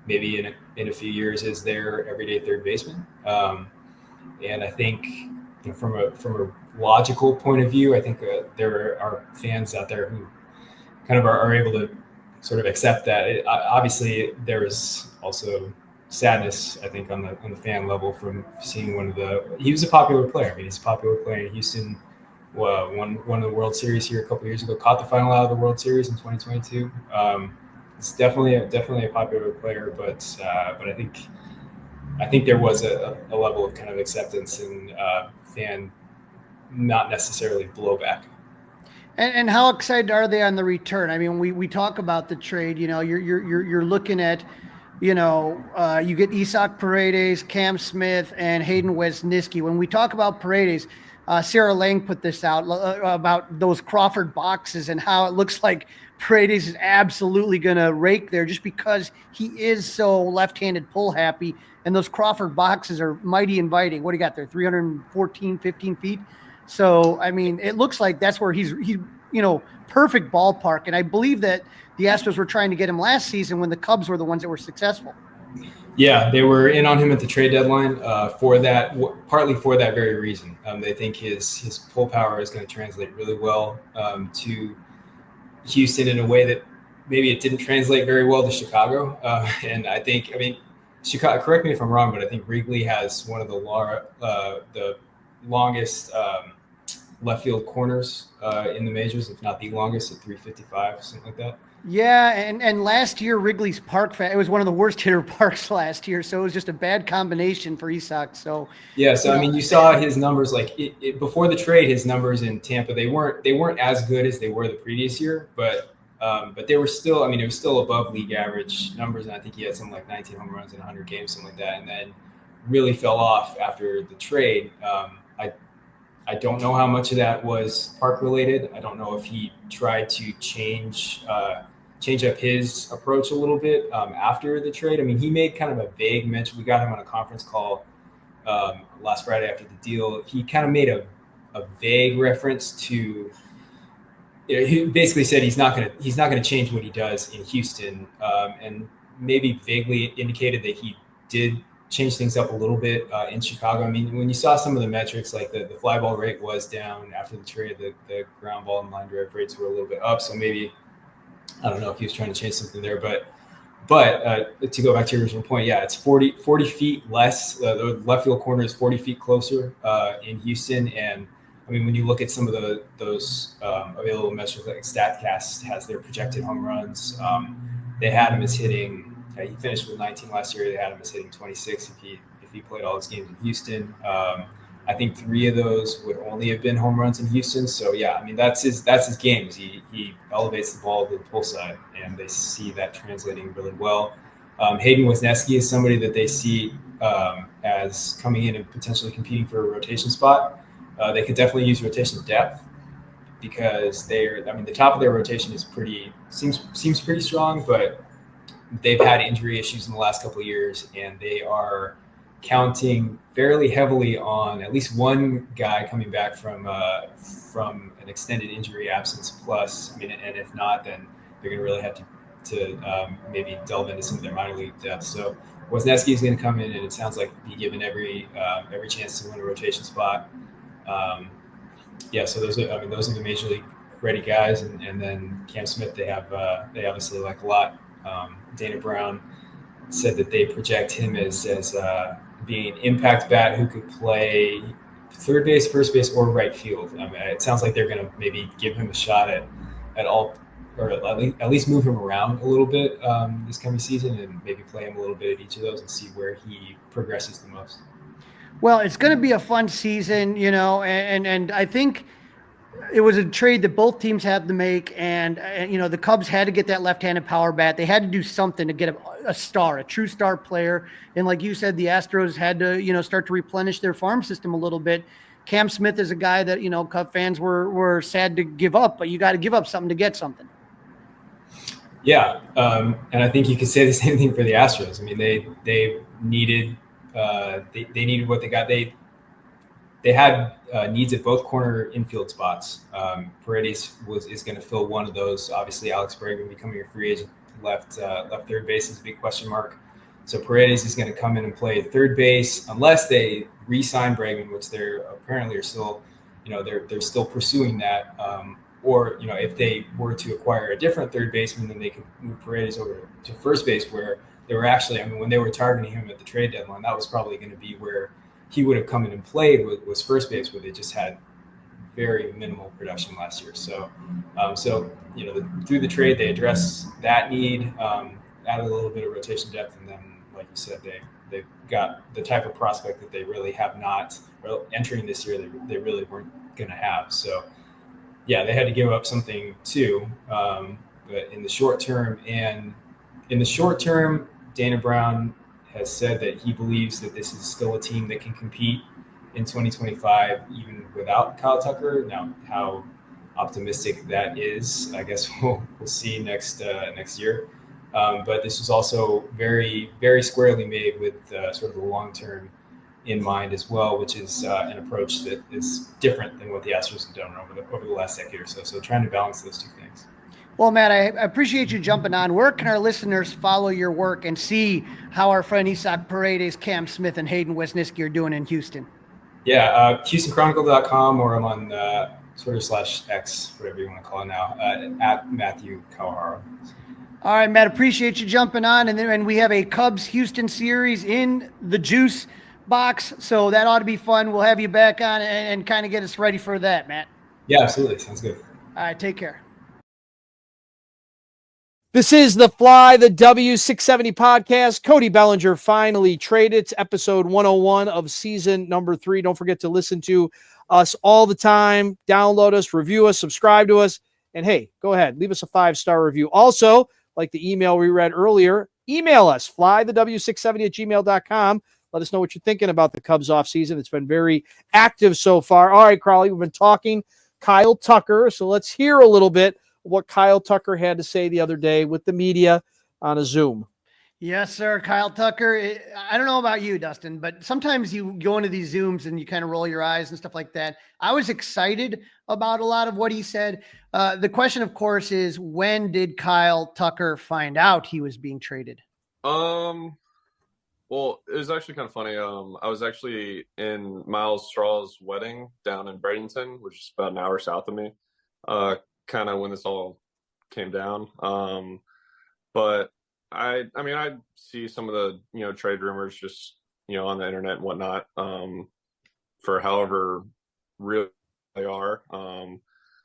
maybe in a few years is their everyday third baseman. And I think from a logical point of view, I think there are fans out there who kind of are able to sort of accept that. Obviously, there is also sadness, I think, on the fan level from seeing he was a popular player. I mean, he's a popular player in Houston. Won of the World Series here a couple of years ago. Caught the final out of the World Series in 2022. It's definitely a popular player, but I think there was a level of kind of acceptance and fan, not necessarily blowback. And how excited are they on the return? I mean, we talk about the trade. You're looking at, you get Isaac Paredes, Cam Smith, and Hayden Wesniewski. When we talk about Paredes, Sarah Lang put this out about those Crawford boxes and how it looks like Paredes is absolutely going to rake there just because he is so left-handed pull happy. And those Crawford boxes are mighty inviting. What do you got there? 314, 15 feet. So, I mean, it looks like that's where he's perfect ballpark. And I believe that the Astros were trying to get him last season when the Cubs were the ones that were successful. Yeah, they were in on him at the trade deadline partly for that very reason. They think his pull power is going to translate really well to Houston in a way that maybe it didn't translate very well to Chicago. And I think, Chicago, correct me if I'm wrong, but I think Wrigley has one of the longest left field corners in the majors, if not the longest, at 355, something like that. Yeah, and last year Wrigley's Park, it was one of the worst hitter parks last year, so it was just a bad combination for Isak. So yeah, so I mean, you saw his numbers before the trade. His numbers in Tampa, they weren't as good as they were the previous year, but they were still. I mean, it was still above league average numbers, and I think he had something like 19 home runs in 100 games, something like that, and then really fell off after the trade. I don't know how much of that was park related. I don't know if he tried to change up his approach a little bit after the trade. I mean, he made kind of a vague mention. We got him on a conference call last Friday after the deal. He kind of made a vague reference to. He basically said he's not gonna change what he does in Houston, and maybe vaguely indicated that he did change things up a little bit in Chicago. I mean, when you saw some of the metrics, like the fly ball rate was down after the trade, the ground ball and line drive rates were a little bit up. So maybe, I don't know if he was trying to change something there, but to go back to your original point, yeah, it's 40 feet less. The left field corner is 40 feet closer in Houston. And I mean, when you look at some of those available metrics, like StatCast has their projected home runs. They had him as hitting. He finished with 19 last year. They had him as hitting 26 if he played all his games in Houston. I think 3 of those would only have been home runs in Houston. So yeah, I mean that's his game. He elevates the ball to the pull side, and they see that translating really well. Hayden Wesneski is somebody that they see as coming in and potentially competing for a rotation spot. They could definitely use rotation depth because the top of their rotation seems pretty strong, but they've had injury issues in the last couple of years, and they are counting fairly heavily on at least one guy coming back from an extended injury absence plus. I mean, and if not, then they're going to really have to maybe delve into some of their minor league depth. So Wesneski is going to come in, and it sounds like be given every chance to win a rotation spot. So those are the major league ready guys, and then Cam Smith they obviously like a lot. Dana Brown said that they project him as being an impact bat who could play third base, first base, or right field. I mean, it sounds like they're going to maybe give him a shot at all, or at least move him around a little bit this coming season, and maybe play him a little bit at each of those and see where he progresses the most. Well, it's going to be a fun season, and I think it was a trade that both teams had to make, and the Cubs had to get that left-handed power bat. They had to do something to get a true star player. And like you said, the Astros had to, start to replenish their farm system a little bit. Cam Smith is a guy that, Cub fans were sad to give up, but you got to give up something to get something. Yeah, and I think you could say the same thing for the Astros. I mean, they needed they needed what they got. They had needs at both corner infield spots. Paredes is going to fill one of those. Obviously, Alex Bregman becoming a free agent, left third base is a big question mark. So Paredes is going to come in and play third base unless they re-sign Bregman, which they're apparently are still, they're still pursuing that. Or if they were to acquire a different third baseman, then they could move Paredes over to first base, where they were actually, when they were targeting him at the trade deadline, that was probably going to be where he would have come in and played was first base, where they just had very minimal production last year. So, through the trade, they address that need, added a little bit of rotation depth, and then, like you said, they've got the type of prospect that they really have not, or entering this year, they really weren't going to have. So, yeah, they had to give up something too. But in the short term, Dana Brown has said that he believes that this is still a team that can compete in 2025, even without Kyle Tucker. Now, how optimistic that is, I guess we'll see next year. But this was also very, very squarely made with sort of the long term in mind as well, which is an approach that is different than what the Astros have done over the last decade or so. So trying to balance those two things. Well, Matt, I appreciate you jumping on. Where can our listeners follow your work and see how our friend Isak Paredes, Cam Smith, and Hayden Wesneski are doing in Houston? Yeah, HoustonChronicle.com, or I'm on Twitter /X, whatever you want to call it now, at Matthew Kawahara. All right, Matt, appreciate you jumping on. And we have a Cubs Houston series in the juice box. So that ought to be fun. We'll have you back on and kind of get us ready for that, Matt. Yeah, absolutely. Sounds good. All right, take care. This is the Fly the W670 podcast. Cody Bellinger finally traded. It's episode 101 of season number 3. Don't forget to listen to us all the time. Download us, review us, subscribe to us. And hey, go ahead, leave us a 5-star review. Also, like the email we read earlier, email us, flythew670@gmail.com. Let us know what you're thinking about the Cubs offseason. It's been very active so far. All right, Crawly, we've been talking Kyle Tucker. So let's hear a little bit what Kyle Tucker had to say the other day with the media on a Zoom. Yes, sir. Kyle Tucker. I don't know about you, Dustin, but sometimes you go into these Zooms and you kind of roll your eyes and stuff like that. I was excited about a lot of what he said. The question, of course, is when did Kyle Tucker find out he was being traded? Well, it was actually kind of funny. I was actually in Miles Straw's wedding down in Bradenton, which is about an hour south of me. Kind of when this all came down. But I mean, I see some of the, trade rumors just, on the internet and whatnot, for however real they are.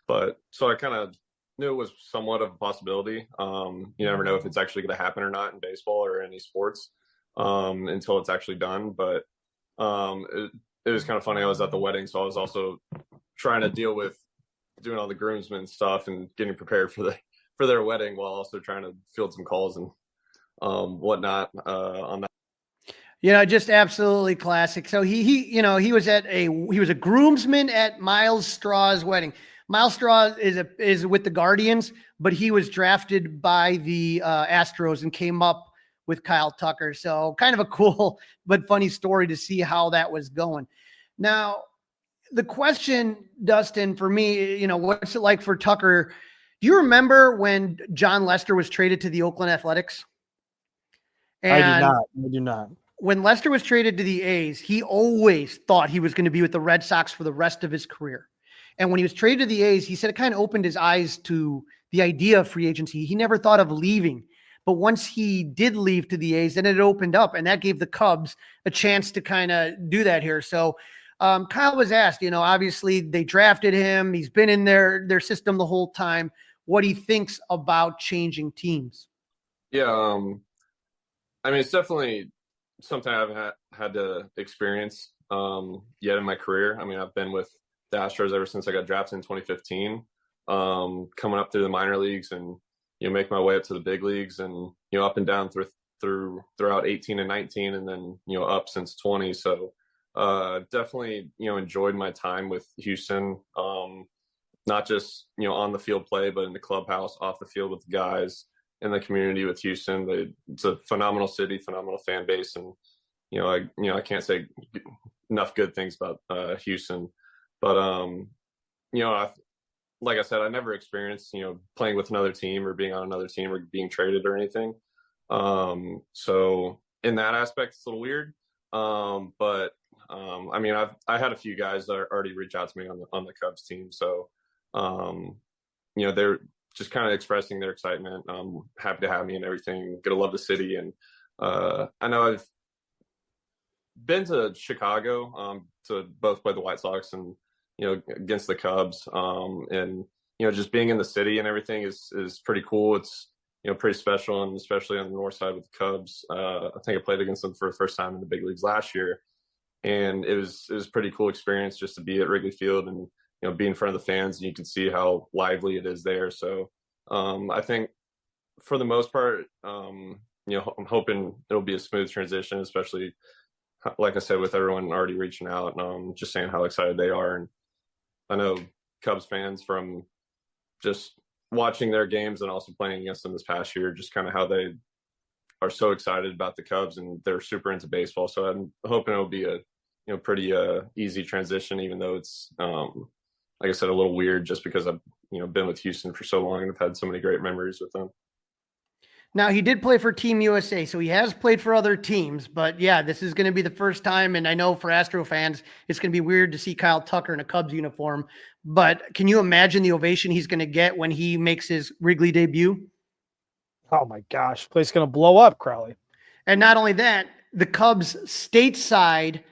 But so I kind of knew it was somewhat of a possibility. You never know if it's actually going to happen or not in baseball or any sports, until it's actually done. But, it was kind of funny. I was at the wedding, so I was also trying to deal with doing all the groomsmen stuff and getting prepared for their wedding while also trying to field some calls and whatnot on that. Just absolutely classic. So he was a groomsman at Miles Straw's wedding. Miles Straw is with the Guardians, but he was drafted by the Astros and came up with Kyle Tucker. So kind of a cool but funny story to see how that was going. Now, the question, Dustin, for me, what's it like for Tucker? Do you remember when John Lester was traded to the Oakland Athletics? And I do not. When Lester was traded to the A's, he always thought he was going to be with the Red Sox for the rest of his career. And when he was traded to the A's, he said it kind of opened his eyes to the idea of free agency. He never thought of leaving. But once he did leave to the A's, then it opened up, and that gave the Cubs a chance to kind of do that here. So Kyle was asked, obviously they drafted him. He's been in their system the whole time. What he thinks about changing teams. Yeah. I mean, it's definitely something I haven't had to experience yet in my career. I mean, I've been with the Astros ever since I got drafted in 2015, coming up through the minor leagues and, make my way up to the big leagues and, up and down throughout 18 and 19 and then, up since 20. So, definitely, enjoyed my time with Houston, not just, on the field play, but in the clubhouse, off the field with the guys, in the community with Houston. It's a phenomenal city, phenomenal fan base. And, I can't say enough good things about Houston, but, like I said, I never experienced, playing with another team or being on another team or being traded or anything. So in that aspect, it's a little weird. But I mean, I had a few guys that already reached out to me on the Cubs team. So, they're just kind of expressing their excitement. Happy to have me and everything. Gonna love the city. And I know I've been to Chicago to both play the White Sox and, against the Cubs. And, just being in the city and everything is pretty cool. It's, pretty special, and especially on the north side with the Cubs. I think I played against them for the first time in the big leagues last year. And it was a pretty cool experience just to be at Wrigley Field and, be in front of the fans, and you can see how lively it is there. So I think for the most part, I'm hoping it'll be a smooth transition, especially, like I said, with everyone already reaching out and just saying how excited they are. And I know Cubs fans from just watching their games and also playing against them this past year, just kind of how they are so excited about the Cubs and they're super into baseball. So I'm hoping it'll be a, pretty easy transition, even though it's, like I said, a little weird just because I've, been with Houston for so long and I've had so many great memories with them. Now, he did play for Team USA, so he has played for other teams. But, yeah, this is going to be the first time, and I know for Astro fans, it's going to be weird to see Kyle Tucker in a Cubs uniform. But can you imagine the ovation he's going to get when he makes his Wrigley debut? Oh my gosh, place going to blow up, Crawly. And not only that, the Cubs stateside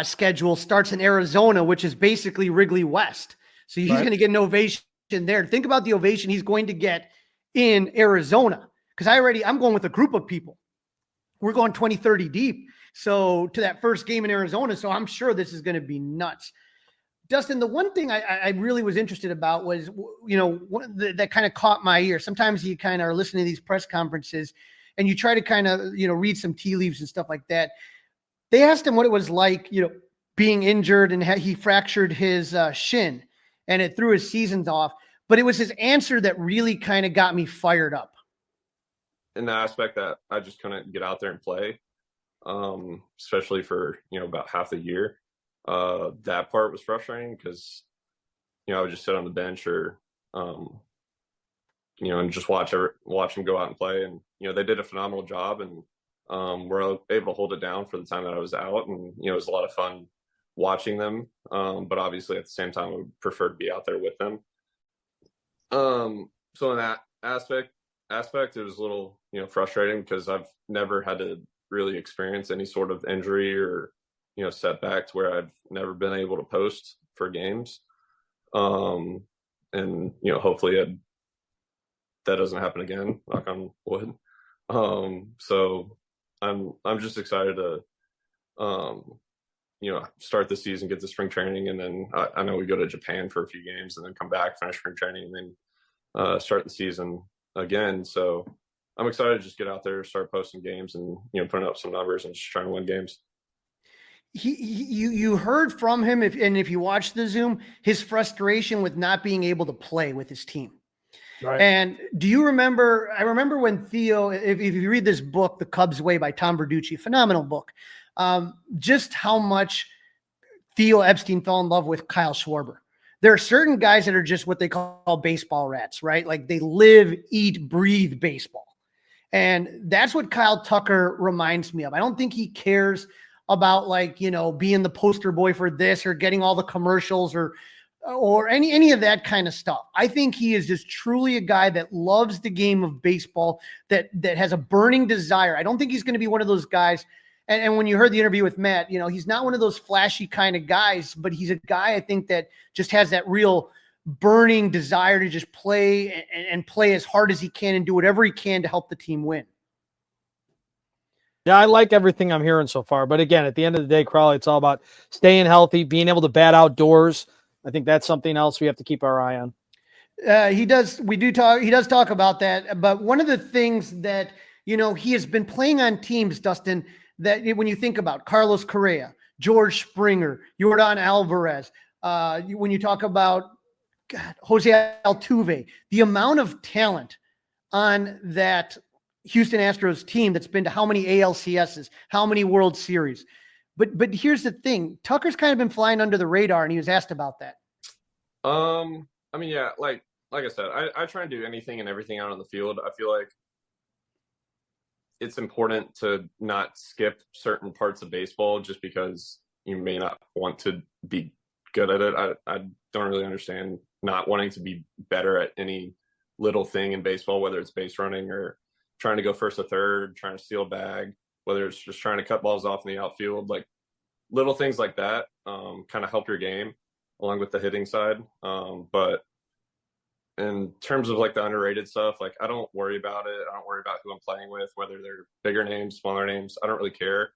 schedule starts in Arizona, which is basically Wrigley West. So he's going to get an ovation there. Think about the ovation he's going to get in Arizona. Because I'm going with a group of people. We're going 20, 30 deep. So to that first game in Arizona. So I'm sure this is going to be nuts. Dustin, the one thing I really was interested about was, that kind of caught my ear. Sometimes you kind of are listening to these press conferences and you try to kind of, read some tea leaves and stuff like that. They asked him what it was like, being injured, and he fractured his shin and it threw his seasons off. But it was his answer that really kind of got me fired up. In the aspect that I just couldn't get out there and play, especially for, about half the year. That part was frustrating because, I would just sit on the bench or, and just watch them go out and play. And, they did a phenomenal job, and were able to hold it down for the time that I was out. And, it was a lot of fun watching them. But obviously at the same time, I would prefer to be out there with them. So in that aspect, it was a little, frustrating because I've never had to really experience any sort of injury or, setback to where I've never been able to post for games. And, hopefully that doesn't happen again, knock on wood. So I'm just excited to, start the season, get to spring training. And then I know we go to Japan for a few games and then come back, finish spring training, and then start the season again. So I'm excited to just get out there, start posting games, and, putting up some numbers and just trying to win games. You heard from him, if you watch the Zoom, his frustration with not being able to play with his team. Right. And do you remember? I remember when Theo, if you read this book, The Cubs Way by Tom Verducci, phenomenal book, just how much Theo Epstein fell in love with Kyle Schwarber. There are certain guys that are just what they call baseball rats, right? Like they live, eat, breathe baseball. And that's what Kyle Tucker reminds me of. I don't think he cares about being the poster boy for this or getting all the commercials or any of that kind of stuff. I think he is just truly a guy that loves the game of baseball, that has a burning desire. I don't think he's going to be one of those guys. And when you heard the interview with Matt, he's not one of those flashy kind of guys, but he's a guy I think that just has that real burning desire to just play and play as hard as he can and do whatever he can to help the team win. Yeah, I like everything I'm hearing so far. But again, at the end of the day, Crawly, it's all about staying healthy, being able to bat outdoors. I think that's something else we have to keep our eye on. He does talk about that. But one of the things that, he has been playing on teams, Dustin, that when you think about Carlos Correa, George Springer, Yordan Alvarez, when you talk about Jose Altuve, the amount of talent on that Houston Astros team that's been to how many ALCSs, how many World Series. But here's the thing. Tucker's kind of been flying under the radar, and he was asked about that. Yeah, like I said, I try and do anything and everything out on the field. I feel like it's important to not skip certain parts of baseball just because you may not want to be good at it. I don't really understand not wanting to be better at any little thing in baseball, whether it's base running or trying to go first or third, trying to steal a bag, whether it's just trying to cut balls off in the outfield, like little things like that kind of help your game along with the hitting side. But in terms of like the underrated stuff, like I don't worry about it. I don't worry about who I'm playing with, whether they're bigger names, smaller names. I don't really care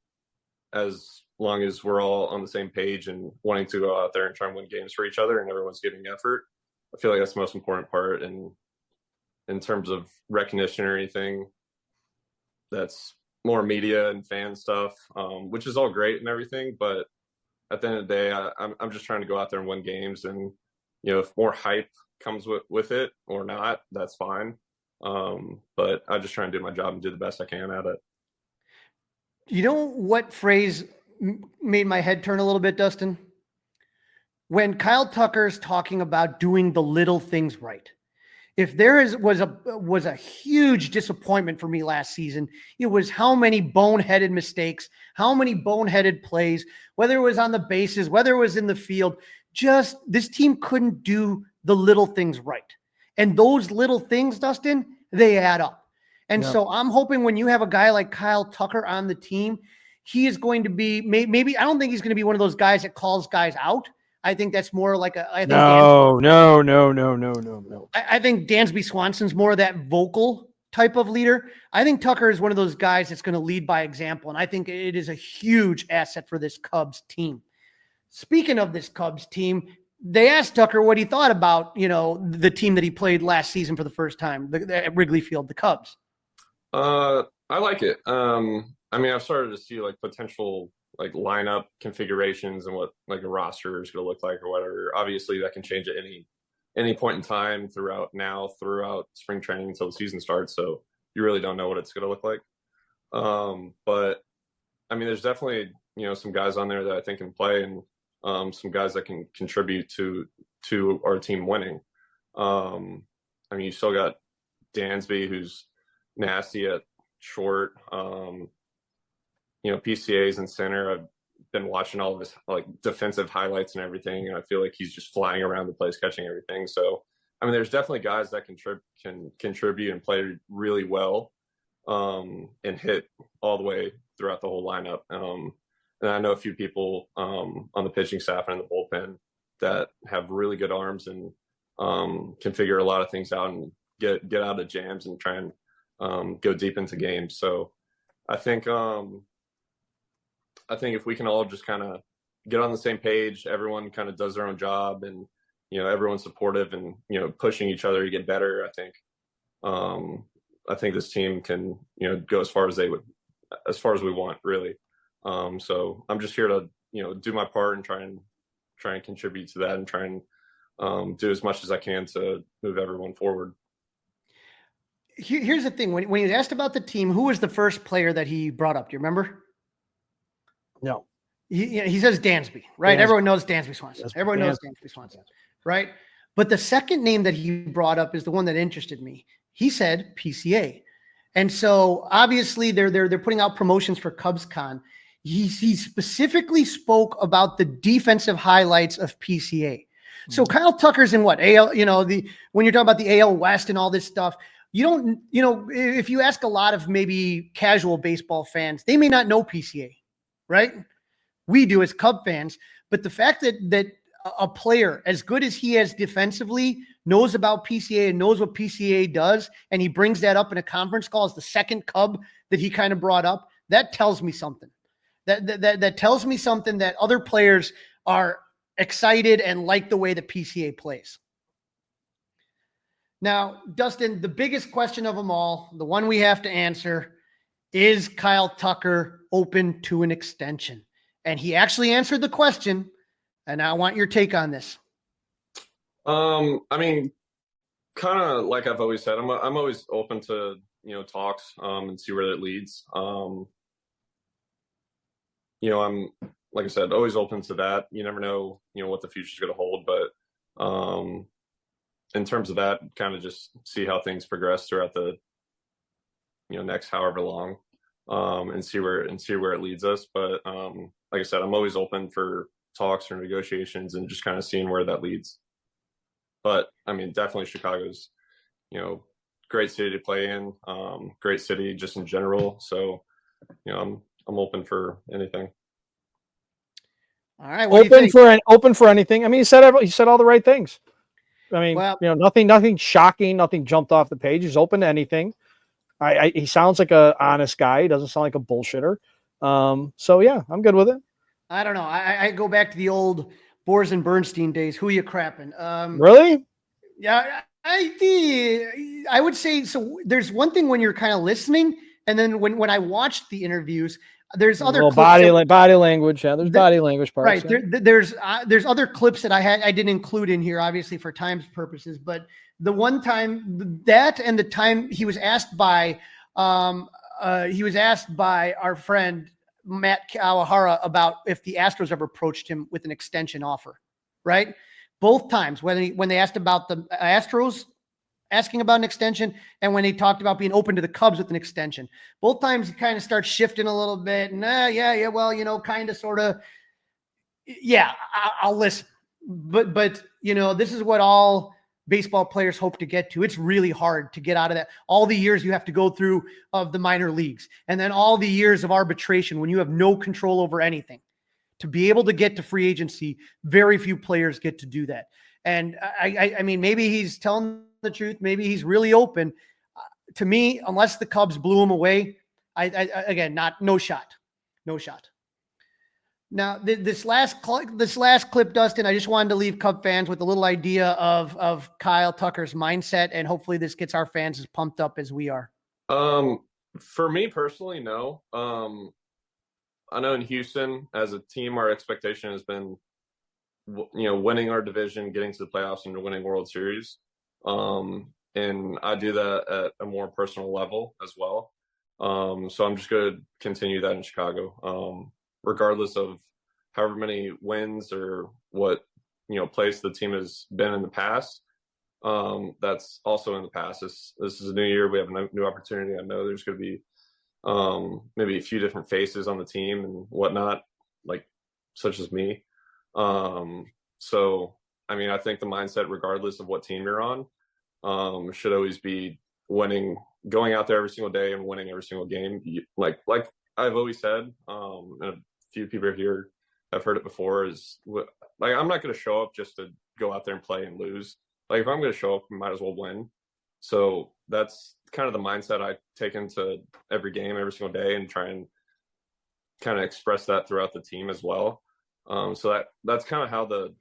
as long as we're all on the same page and wanting to go out there and try and win games for each other and everyone's giving effort. I feel like that's the most important part. And in terms of recognition or anything, that's more media and fan stuff, which is all great and everything. But at the end of the day, I'm just trying to go out there and win games. And, if more hype comes with it or not, that's fine. But I just try and do my job and do the best I can at it. You know what phrase made my head turn a little bit, Dustin? When Kyle Tucker's talking about doing the little things right. If there was a huge disappointment for me last season, it was how many boneheaded mistakes, how many boneheaded plays, whether it was on the bases, whether it was in the field, just this team couldn't do the little things right. And those little things, Dustin, they add up. And Yeah. so I'm hoping when you have a guy like Kyle Tucker on the team, he is going to be maybe I don't think he's going to be one of those guys that calls guys out. I think that's more like I think No. I think Dansby Swanson's more of that vocal type of leader. I think Tucker is one of those guys that's going to lead by example, and I think it is a huge asset for this Cubs team. Speaking of this Cubs team, they asked Tucker what he thought about, the team that he played last season for the first time, at Wrigley Field, the Cubs. I like it. I mean, I've started to see like potential like lineup configurations and what like a roster is going to look like or whatever. Obviously, that can change at any point in time throughout spring training until the season starts. So you really don't know what it's going to look like. But I mean, there's definitely some guys on there that I think can play, and some guys that can contribute to our team winning. I mean, you still got Dansby, who's nasty at short. PCA's in center. I've been watching all of his like defensive highlights and everything, and I feel like he's just flying around the place catching everything. So, I mean, there's definitely guys that can contribute and play really well, and hit all the way throughout the whole lineup. And I know a few people on the pitching staff and in the bullpen that have really good arms and can figure a lot of things out and get out of jams and try and go deep into games. So I think if we can all just kind of get on the same page, everyone kind of does their own job, and everyone's supportive and pushing each other to get better. I think this team can go as far as we want, really. So I'm just here to do my part and try and contribute to that and try and do as much as I can to move everyone forward. Here's the thing: when he was asked about the team, who was the first player that he brought up? Do you remember? No. He says Dansby, right? Dansby. Everyone knows Dansby Swanson. Everyone knows Dansby. Dansby Swanson, right? But the second name that he brought up is the one that interested me. He said PCA, and so obviously they're putting out promotions for CubsCon. He specifically spoke about the defensive highlights of PCA. So Kyle Tucker's in what AL? When you're talking about the AL West and all this stuff. You don't, if you ask a lot of maybe casual baseball fans, they may not know PCA, right? We do as Cub fans, but the fact that a player as good as he is defensively knows about PCA and knows what PCA does, and he brings that up in a conference call as the second Cub that he kind of brought up, that tells me something. That tells me something that other players are excited and like the way the PCA plays. Now, Dustin, the biggest question of them all, the one we have to answer, is Kyle Tucker open to an extension? And he actually answered the question, and I want your take on this. I mean, kind of like I've always said, I'm always open to talks and see where that leads. I'm like I said, always open to that. You never know what the future's going to hold, but in terms of that, kind of just see how things progress throughout the next however long, and see where it leads us. But like I said, I'm always open for talks or negotiations and just kind of seeing where that leads. But I mean, definitely Chicago's great city to play in, great city just in general. So I'm open for anything. All right, what do you think? Open for anything. I mean, he said all the right things. I mean, nothing shocking, nothing jumped off the page. He's open to anything. He sounds like a honest guy. He doesn't sound like a bullshitter. So yeah, I'm good with it. I don't know. I go back to the old Boers and Bernstein days. Who are you crapping? Really? Yeah, I would say so. There's one thing when you're kind of listening, and then when I watched the interviews, there's other clips body language. Yeah, there's body language parts. Right. Yeah. There's other clips that I didn't include in here, obviously for time's purposes. But the one time that and the time he was asked by our friend Matt Kawahara about if the Astros ever approached him with an extension offer. Right. Both times when they asked about the Astros asking about an extension and when he talked about being open to the Cubs with an extension, both times he kind of starts shifting a little bit and well, kind of, sort of, yeah, I'll listen. But this is what all baseball players hope to get to. It's really hard to get out of that. All the years you have to go through of the minor leagues, and then all the years of arbitration when you have no control over anything. To be able to get to free agency, very few players get to do that. And I mean, maybe he's telling the truth. Maybe he's really open. To me, unless the Cubs blew him away, again, no shot. Now, this last clip, Dustin, I just wanted to leave Cub fans with a little idea of Kyle Tucker's mindset, and hopefully this gets our fans as pumped up as we are. For me personally, no. I know in Houston, as a team, our expectation has been, winning our division, getting to the playoffs, and winning World Series. And I do that at a more personal level as well. So I'm just going to continue that in Chicago. Regardless of however many wins or what, place the team has been in the past. That's also in the past. This is a new year. We have a new opportunity. I know there's going to be maybe a few different faces on the team and whatnot, such as me. So, I mean, I think the mindset, regardless of what team you're on, should always be winning, going out there every single day and winning every single game. Like I've always said, and a few people here have heard it before, is I'm not going to show up just to go out there and play and lose. If I'm going to show up, I might as well win. So that's kind of the mindset I take into every game, every single day, and try and kind of express that throughout the team as well. So that's kind of how the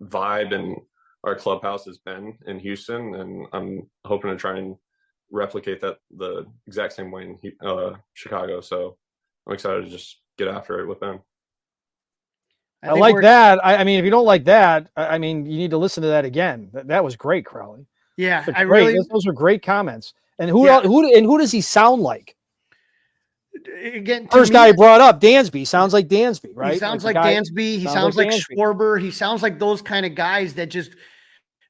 vibe in our clubhouse has been in Houston, and I'm hoping to try and replicate that the exact same way in Chicago. So I'm excited to just get after it with them. I like that. I mean, if you don't like that, I mean, you need to listen to that again. That was great, Crawly. Yeah, those are great comments. And who does he sound like? Again, first guy brought up, Dansby, sounds like Dansby, right? He sounds like Dansby. He sounds like Schwarber. He sounds like those kind of guys that just,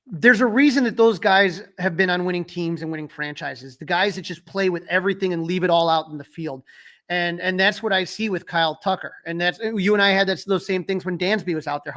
there's a reason that those guys have been on winning teams and winning franchises. The guys that just play with everything and leave it all out in the field. And that's what I see with Kyle Tucker. And that's, you and I had those same things when Dansby was out there,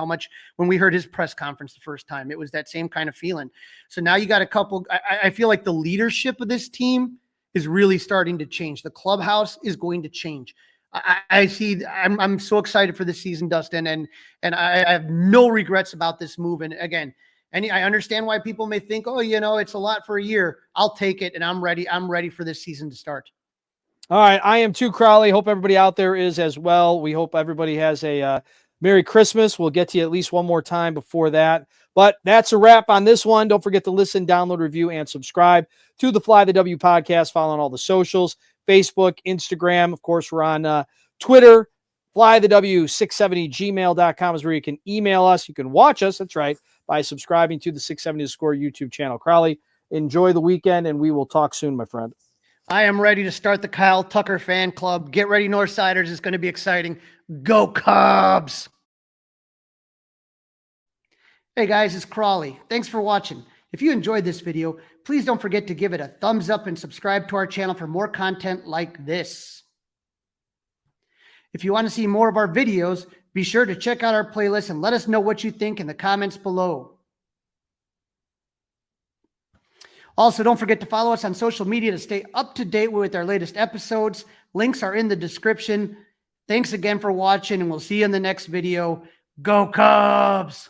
when we heard his press conference the first time, it was that same kind of feeling. So now you got a couple, I feel like the leadership of this team is really starting to change. The clubhouse is going to change. I'm so excited for this season, Dustin, and I have no regrets about this move. And again, I understand why people may think, it's a lot for a year. I'll take it, and I'm ready. I'm ready for this season to start. All right, I am too, Crawly. Hope everybody out there is as well. We hope everybody has a Merry Christmas. We'll get to you at least one more time before that. But that's a wrap on this one. Don't forget to listen, download, review, and subscribe to the Fly the W podcast. Follow on all the socials, Facebook, Instagram. Of course, we're on Twitter. flythew670gmail.com is where you can email us. You can watch us, that's right, by subscribing to the 670 The Score YouTube channel. Crawly, enjoy the weekend, and we will talk soon, my friend. I am ready to start the Kyle Tucker fan club. Get ready, Northsiders. It's going to be exciting. Go Cubs! Hey guys, it's Crawly. Thanks for watching. If you enjoyed this video, please don't forget to give it a thumbs up and subscribe to our channel for more content like this. If you want to see more of our videos, be sure to check out our playlist and let us know what you think in the comments below. Also, don't forget to follow us on social media to stay up to date with our latest episodes. Links are in the description. Thanks again for watching, and we'll see you in the next video. Go Cubs!